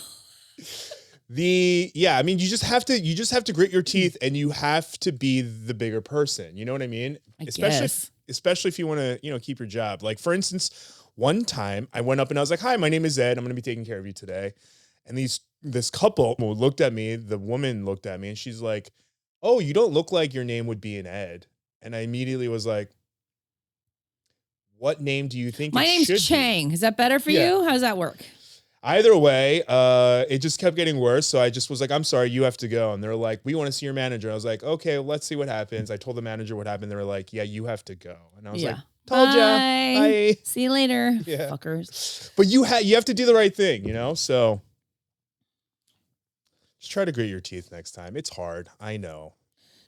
I mean, you just have to grit your teeth and you have to be the bigger person. You know what I mean? Especially if you want to, keep your job. Like for instance, one time I went up and I was like, hi, my name is Ed. I'm going to be taking care of you today. And this couple looked at me, the woman looked at me and she's like, oh, you don't look like your name would be an Ed. And I immediately was like, what name do you think my name's Chang. Is that better for you? How does that work? Either way, it just kept getting worse. So I just was like, I'm sorry, you have to go. And they're like, we want to see your manager. I was like, okay, let's see what happens. I told the manager what happened. They were like, yeah, you have to go. And I was like, told ya. Bye. See you later, fuckers. But you have to do the right thing, So just try to grit your teeth next time. It's hard, I know.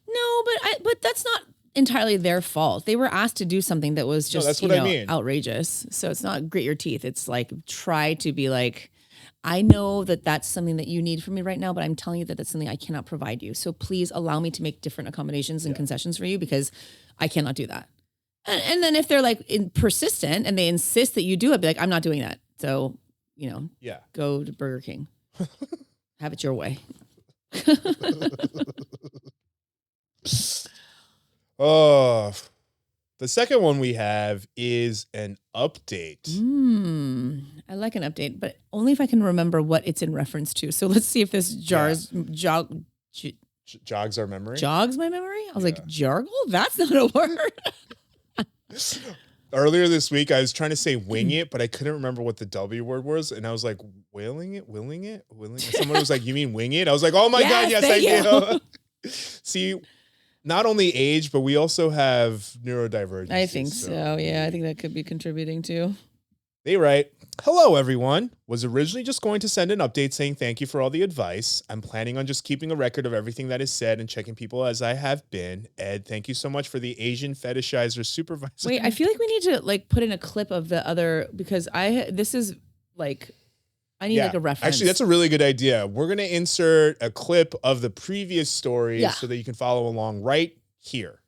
No, but that's not entirely their fault. They were asked to do something that was just I mean. Outrageous. So it's not grit your teeth. It's like try to be like, I know that that's something that you need from me right now, but I'm telling you that that's something I cannot provide you. So please allow me to make different accommodations and concessions for you because I cannot do that. And then if they're like persistent and they insist that you do it, be like, I'm not doing that. So, go to Burger King. Have it your way. Oh, the second one we have is an update. I like an update, but only if I can remember what it's in reference to. So let's see if this jogs our memory. Jogs my memory? I was like, jargle? That's not a word. Earlier this week, I was trying to say wing it, but I couldn't remember what the W word was. And I was like, willing it. Someone was like, you mean wing it? I was like, oh my God, yes, I do. See, not only age, but we also have neurodivergence. I think so. Yeah, I think that could be contributing too. They write, hello, everyone. Was originally just going to send an update saying thank you for all the advice. I'm planning on just keeping a record of everything that is said and checking people as I have been. Ed, thank you so much for the Asian fetishizer supervisor. Wait, I feel like we need to like put in a clip of the other because this is like I need like a reference. Actually, that's a really good idea. We're going to insert a clip of the previous story so that you can follow along right here.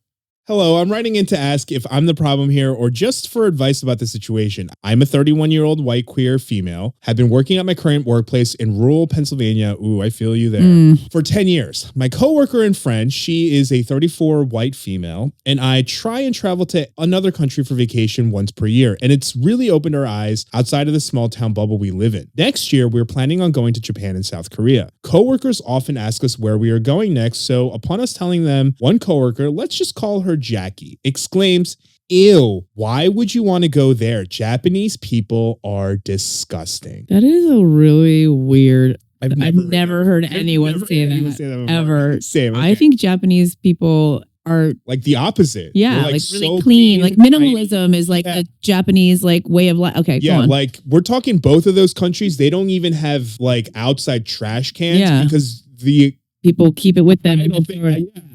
Hello, I'm writing in to ask if I'm the problem here or just for advice about the situation. I'm a 31-year-old white queer female, have been working at my current workplace in rural Pennsylvania. Ooh, I feel you there. For 10 years. My coworker and friend, she is a 34 white female, and I try and travel to another country for vacation once per year, and it's really opened our eyes outside of the small town bubble we live in. Next year, we're planning on going to Japan and South Korea. Coworkers often ask us where we are going next, so upon us telling them, one coworker, let's just call her Jackie, exclaims, "Ew, why would you want to go there? Japanese people are disgusting." That is a really weird. I've never heard anyone say that before. ever. Same. I think Japanese people are like the opposite. Yeah, They're, like really so clean. Like minimalism is like a Japanese like way of life. Okay, yeah, go on. like we're talking both of those countries. They don't even have like outside trash cans because the people keep it with them.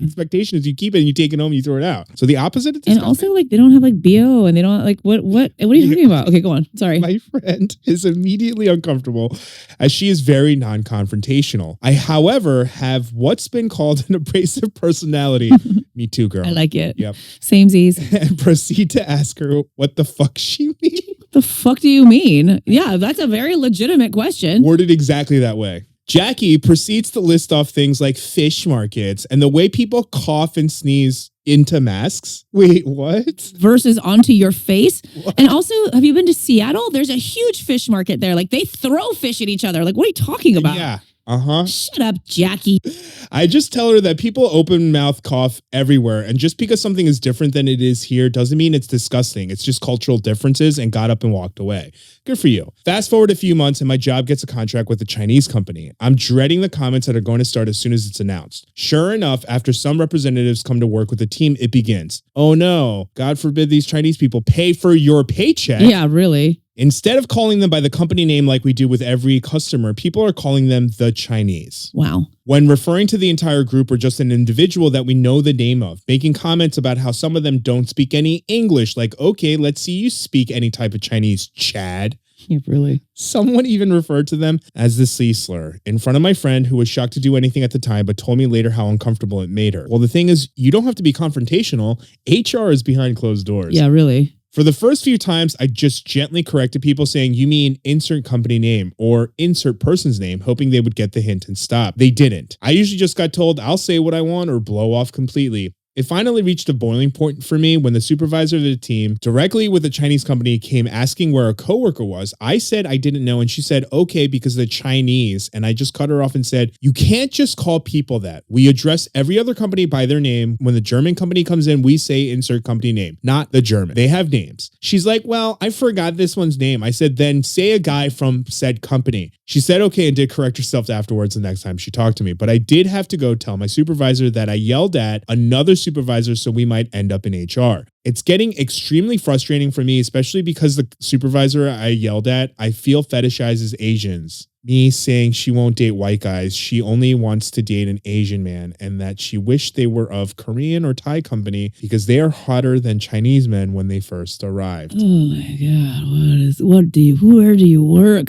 Expectation is you keep it and you take it home and you throw it out. So the opposite of and also like they don't have like BO and they don't like what are you talking about? Okay, go on. Sorry. My friend is immediately uncomfortable as she is very non-confrontational. I, however, have what's been called an abrasive personality. Me too, girl. I like it. Yep. Samesies. And proceed to ask her what the fuck she means. The fuck do you mean? Yeah, that's a very legitimate question. Worded exactly that way. Jackie proceeds to list off things like fish markets and the way people cough and sneeze into masks. Wait, what? Versus onto your face. What? And also, have you been to Seattle? There's a huge fish market there. Like they throw fish at each other. Like, what are you talking about? Yeah. Shut up, Jackie. I just tell her that people open mouth cough everywhere. And just because something is different than it is here doesn't mean it's disgusting. It's just cultural differences, and got up and walked away. Good for you. Fast forward a few months and my job gets a contract with a Chinese company. I'm dreading the comments that are going to start as soon as it's announced. Sure enough, after some representatives come to work with the team, it begins. Oh no, God forbid these Chinese people pay for your paycheck. Yeah, really. Instead of calling them by the company name like we do with every customer, people are calling them the Chinese. Wow. When referring to the entire group or just an individual that we know the name of, making comments about how some of them don't speak any English, like, okay, let's see you speak any type of Chinese, Chad. Yeah, really. Someone even referred to them as the C slur in front of my friend who was shocked to do anything at the time, but told me later how uncomfortable it made her. Well, the thing is, you don't have to be confrontational. HR is behind closed doors. Yeah, really. For the first few times, I just gently corrected people saying, you mean insert company name or insert person's name, hoping they would get the hint and stop. They didn't. I usually just got told I'll say what I want or blow off completely. It finally reached a boiling point for me when the supervisor of the team, directly with the Chinese company, came asking where a coworker was. I said I didn't know, and she said, okay, because they're Chinese. And I just cut her off and said, you can't just call people that. We address every other company by their name. When the German company comes in, we say insert company name, not the German. They have names. She's like, well, I forgot this one's name. I said, then say a guy from said company. She said, okay, and did correct herself afterwards the next time she talked to me. But I did have to go tell my supervisor that I yelled at another supervisor, so we might end up in HR. It's getting extremely frustrating for me, especially because the supervisor I yelled at, I feel fetishizes Asians. Me saying she won't date white guys, she only wants to date an Asian man, and that she wished they were of Korean or Thai company because they are hotter than Chinese men when they first arrived. Oh my God, where do you work?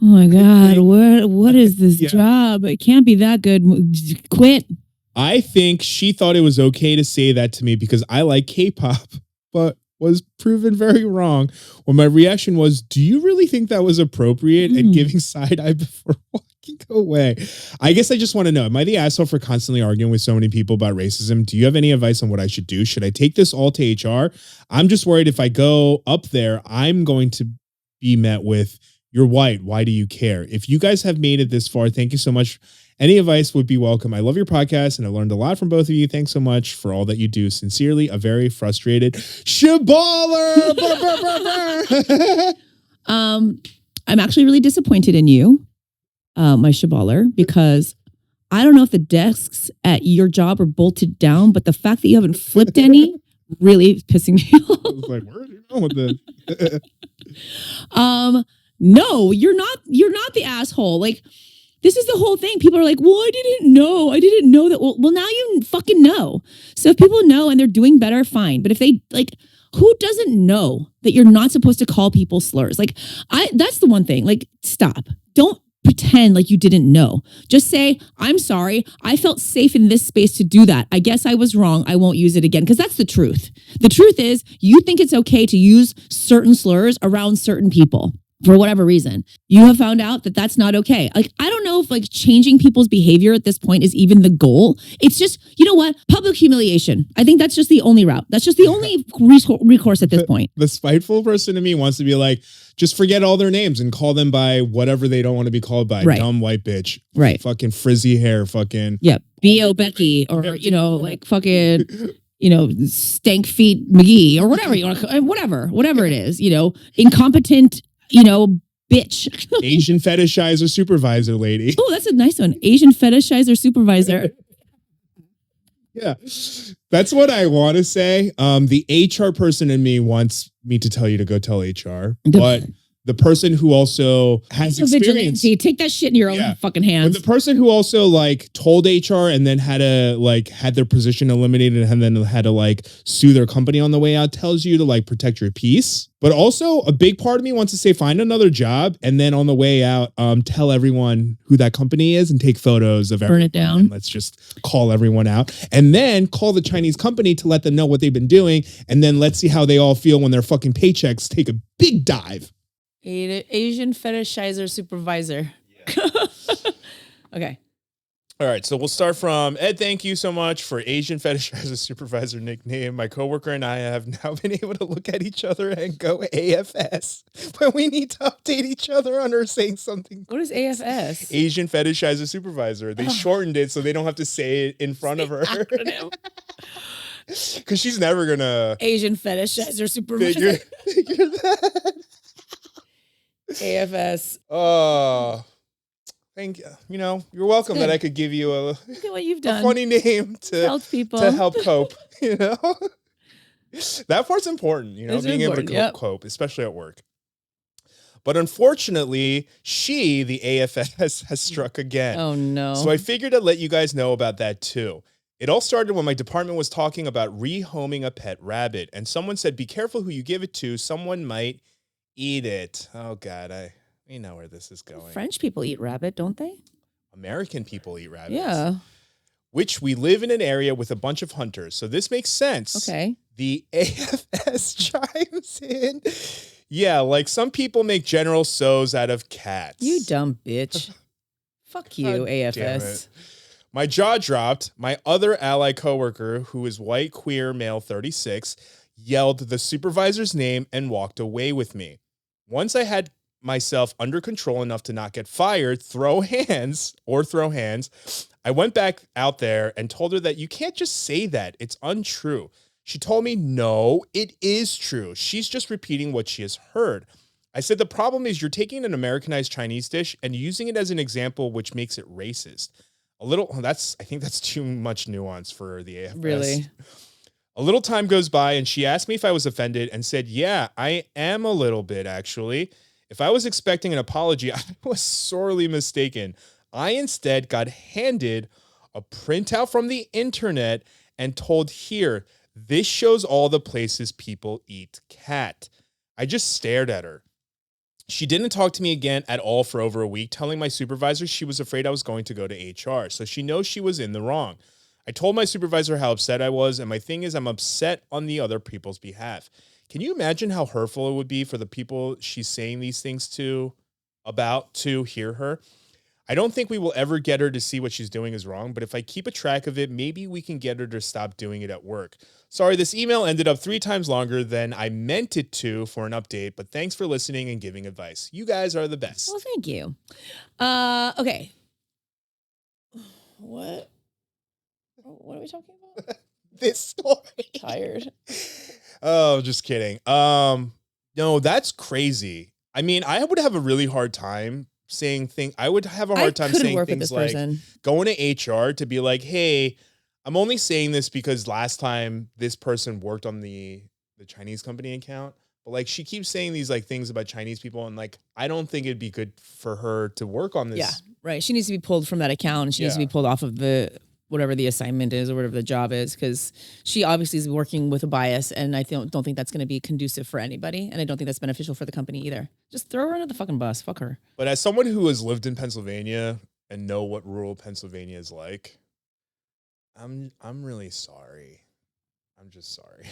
Oh my God, what is this job? It can't be that good. Quit. I think she thought it was okay to say that to me because I like K-pop, but was proven very wrong. Well, my reaction was, do you really think that was appropriate? And giving side eye before walking away. I guess I just want to know, am I the asshole for constantly arguing with so many people about racism? Do you have any advice on what I should do? Should I take this all to HR? I'm just worried if I go up there, I'm going to be met with, you're white, why do you care? If you guys have made it this far, thank you so much. Any advice would be welcome. I love your podcast and I learned a lot from both of you. Thanks so much for all that you do. Sincerely, a very frustrated Shibaler. I'm actually really disappointed in you, my Shibaler, because I don't know if the desks at your job are bolted down, but the fact that you haven't flipped any really is pissing me off. I was like, where are you going with this? No, you're not the asshole. Like, this is the whole thing. People are like, well, I didn't know that. Well, now you fucking know. So if people know and they're doing better, fine. But if they like, who doesn't know that you're not supposed to call people slurs? Like, that's the one thing. Like, stop. Don't pretend like you didn't know. Just say, I'm sorry. I felt safe in this space to do that. I guess I was wrong. I won't use it again. Because that's the truth. The truth is you think it's okay to use certain slurs around certain people. For whatever reason, you have found out that that's not okay. Like, I don't know if like changing people's behavior at this point is even the goal. It's just, you know what? Public humiliation. I think that's just the only route. That's just the only recourse at this point. The spiteful person in me wants to be like, just forget all their names and call them by whatever they don't want to be called by. Right. Dumb white bitch. Right. Fucking frizzy hair. Fucking. Yeah. B.O. Becky or, you know, like fucking, you know, stank feet McGee or whatever you want to, whatever it is, you know, incompetent, you know, bitch. Asian fetishizer supervisor lady. Oh, that's a nice one. Asian fetishizer supervisor. Yeah, that's what I want to say. The HR person in me wants me to tell you to go tell HR, but the person who also has experience. Vigilante. Take that shit in your own fucking hands. But the person who also like told HR and then had to like had their position eliminated and then had to like sue their company on the way out tells you to like protect your peace. But also a big part of me wants to say find another job and then on the way out tell everyone who that company is and take photos of everyone. Burn it down. Let's just call everyone out and then call the Chinese company to let them know what they've been doing and then let's see how they all feel when their fucking paychecks take a big dive. Asian fetishizer supervisor. Yeah. Okay. All right, so we'll start from Ed. Thank you so much for Asian fetishizer supervisor nickname. My coworker and I have now been able to look at each other and go AFS, but we need to update each other on her saying something. What is AFS? Asian fetishizer supervisor. They shortened it so they don't have to say it in front of her. Because she's never gonna Asian fetishizer supervisor. figure that. AFS. Oh. Thank you. You know, you're welcome that I could give you Look at what you've done. a funny name to help cope. You know, that part's important. You know, It's being important, able to cope, especially at work. But unfortunately, the AFS, has struck again. Oh no! So I figured I'd let you guys know about that too. It all started when my department was talking about rehoming a pet rabbit, and someone said, "Be careful who you give it to. Someone might eat it." Oh God, we know where this is going. French people eat rabbit, don't they? American people eat rabbits. Yeah. Which we live in an area with a bunch of hunters. So this makes sense. Okay. The AFS chimes in. Yeah, like some people make General Tso's out of cats. You dumb bitch. Fuck you, God damn AFS. it. My jaw dropped. My other ally coworker, who is white, queer, male, 36, yelled the supervisor's name and walked away with me. Once I had myself under control enough to not get fired, throw hands, I went back out there and told her that you can't just say that. It's untrue. She told me, no, it is true. She's just repeating what she has heard. I said, the problem is you're taking an Americanized Chinese dish and using it as an example, which makes it racist. I think that's too much nuance for the AFS. Really? A little time goes by and she asked me if I was offended and said, yeah, I am a little bit actually. If I was expecting an apology, I was sorely mistaken. I instead got handed a printout from the internet and told, here, this shows all the places people eat cat. I just stared at her. She didn't talk to me again at all for over a week, telling my supervisor she was afraid I was going to go to HR, so she knows she was in the wrong. I told my supervisor how upset I was, and my thing is I'm upset on the other people's behalf. Can you imagine how hurtful it would be for the people she's saying these things to hear her? I don't think we will ever get her to see what she's doing is wrong, but if I keep a track of it, maybe we can get her to stop doing it at work. Sorry, this email ended up 3 times longer than I meant it to for an update, but thanks for listening and giving advice. You guys are the best. Well, thank you. Okay. What are we talking about? This story. Tired. Oh, just kidding. No, that's crazy. I mean, I would have a really hard time saying things. I would have a hard time saying things like going to HR to be like, hey, I'm only saying this because last time this person worked on the Chinese company account. But like she keeps saying these like things about Chinese people and like I don't think it'd be good for her to work on this. Yeah, right. She needs to be pulled from that account and she needs to be pulled off of the whatever the assignment is or whatever the job is, because she obviously is working with a bias, and I don't think that's going to be conducive for anybody, and I don't think that's beneficial for the company either. Just throw her under the fucking bus. Fuck her. But as someone who has lived in Pennsylvania and know what rural Pennsylvania is like, I'm really sorry. I'm just sorry.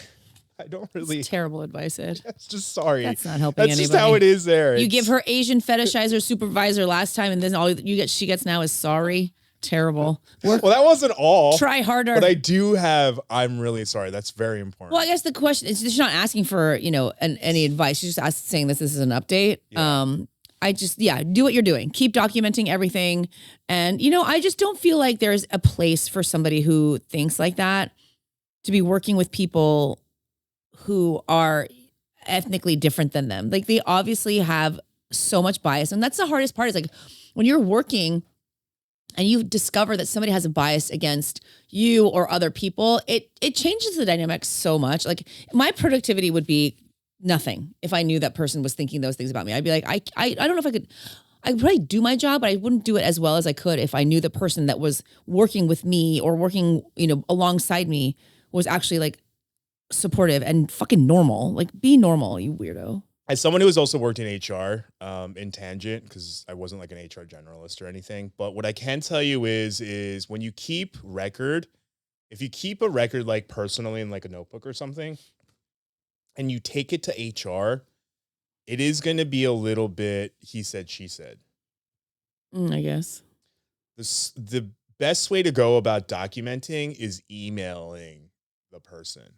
I don't really. It's terrible advice, Ed. That's just sorry. That's not helping That's anybody. just how it is there. You give her Asian fetishizer supervisor last time, and then all she gets now is sorry. Terrible. Well, that wasn't all. Try harder. But I do have, I'm really sorry. That's very important. Well, I guess the question is, she's not asking for, any advice. She's just saying this is an update. Yeah. Do what you're doing. Keep documenting everything. And, I just don't feel like there's a place for somebody who thinks like that to be working with people who are ethnically different than them. Like, they obviously have so much bias. And that's the hardest part, is like when you're working and you discover that somebody has a bias against you or other people, it changes the dynamic so much. Like, my productivity would be nothing if I knew that person was thinking those things about me. I'd be like, I don't know if I could. I'd probably do my job, but I wouldn't do it as well as I could if I knew the person that was working with me or working, alongside me was actually like supportive and fucking normal. Like, be normal, you weirdo. As someone who has also worked in HR, in tangent, because I wasn't like an HR generalist or anything, but what I can tell you is when you keep record, if you keep a record like personally in like a notebook or something, and you take it to HR, it is going to be a little bit he said, she said. I guess. The best way to go about documenting is emailing the person.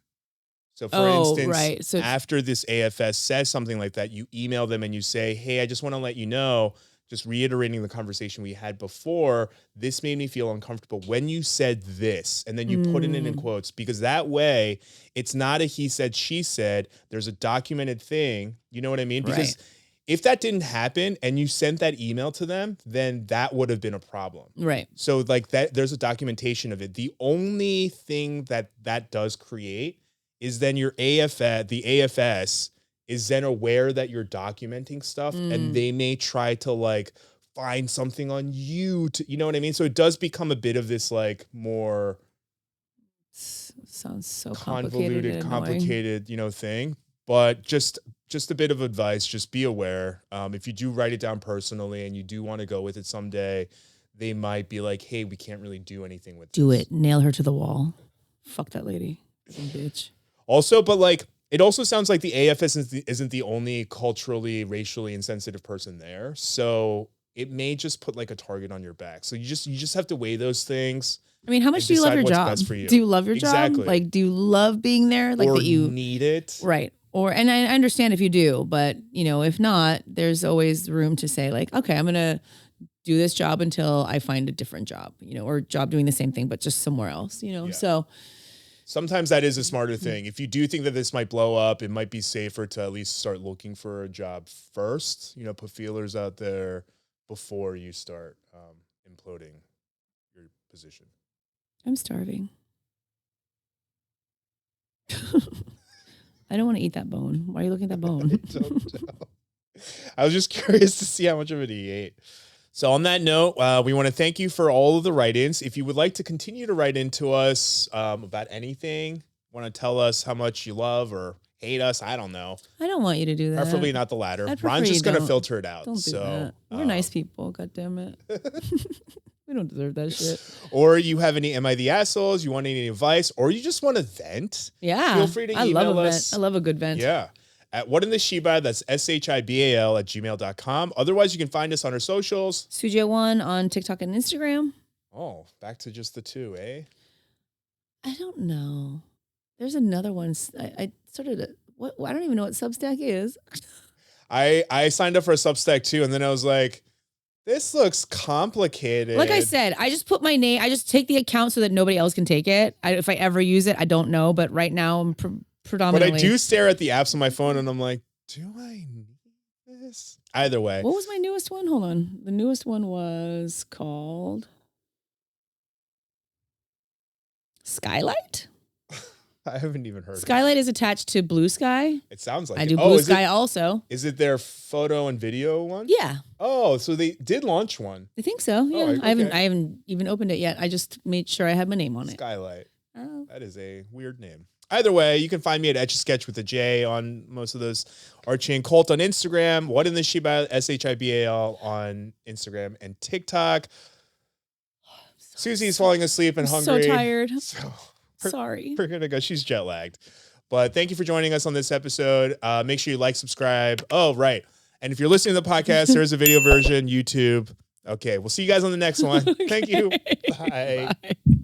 So for instance, right. So after this AFS says something like that, you email them and you say, hey, I just want to let you know, just reiterating the conversation we had before, this made me feel uncomfortable when you said this. And then you put it in quotes, because that way it's not a he said, she said. There's a documented thing. You know what I mean? Because if that didn't happen and you sent that email to them, then that would have been a problem. Right. So like that, there's a documentation of it. The only thing that does create is then your the AFS is then aware that you're documenting stuff, and they may try to like find something on you to, you know what I mean? So it does become a bit of this like more sounds so convoluted, complicated, thing. But just a bit of advice, just be aware. If you do write it down personally and you do want to go with it someday, they might be like, hey, we can't really do anything with this. Do it. Nail her to the wall. Fuck that lady. Some bitch. Also, but like, it also sounds like the AFS isn't the only culturally, racially insensitive person there. So it may just put like a target on your back. So you just have to weigh those things. I mean, how much do you love your job? Best for you. Do you love your job? Like, do you love being there? Like, or that you need it? Right. And I understand if you do, but if not, there's always room to say like, okay, I'm going to do this job until I find a different job, or job doing the same thing, but just somewhere else, so. Sometimes that is a smarter thing. If you do think that this might blow up, it might be safer to at least start looking for a job first, put feelers out there before you start imploding your position. I'm starving. I don't want to eat that bone. Why are you looking at that bone? I don't know. I was just curious to see how much of it he ate. So on that note, we want to thank you for all of the write-ins. If you would like to continue to write into us about anything, want to tell us how much you love or hate us, I don't know. I don't want you to do that. Preferably not the latter. Ron's just going to filter it out. Don't do that. We're nice people, God damn it. We don't deserve that shit. Or you have any Am I the Assholes, you want any advice, or you just want to vent? Yeah. Feel free to email us. Vent. I love a good vent. Yeah. At What in the Shibal, that's shibal@gmail.com. Otherwise, you can find us on our socials. Suji01 on TikTok and Instagram. Oh, back to just the two, eh? I don't know. There's another one. I started I don't even know what Substack is. I signed up for a Substack too, and then I was like, this looks complicated. Like I said, I just put my name. I just take the account so that nobody else can take it. If I ever use it, I don't know. But right now, I'm predominantly. But I do stare at the apps on my phone, and I'm like, do I need this? Either way. What was my newest one? Hold on. The newest one was called Skylight. I haven't even heard of it. Skylight is attached to Blue Sky. It sounds like I it. do Oh, Blue is Sky it, also. is it their photo and video one? Yeah, Oh, so they did launch one. I think so. Yeah, okay. I haven't even opened it yet. I just made sure I had my name on it. Skylight. Oh. That is a weird name. Either way, you can find me at Etch a Sketch with a J on most of those. Archie and Colt on Instagram. What in the Shibal, Shibal on Instagram and TikTok. Susie's falling asleep and I'm hungry. so tired. So Sorry. we're gonna go. She's jet lagged. But thank you for joining us on this episode. Make sure you like, subscribe. Oh, right. And if you're listening to the podcast, there's a video version, YouTube. Okay, we'll see you guys on the next one. Thank you. Bye. Bye.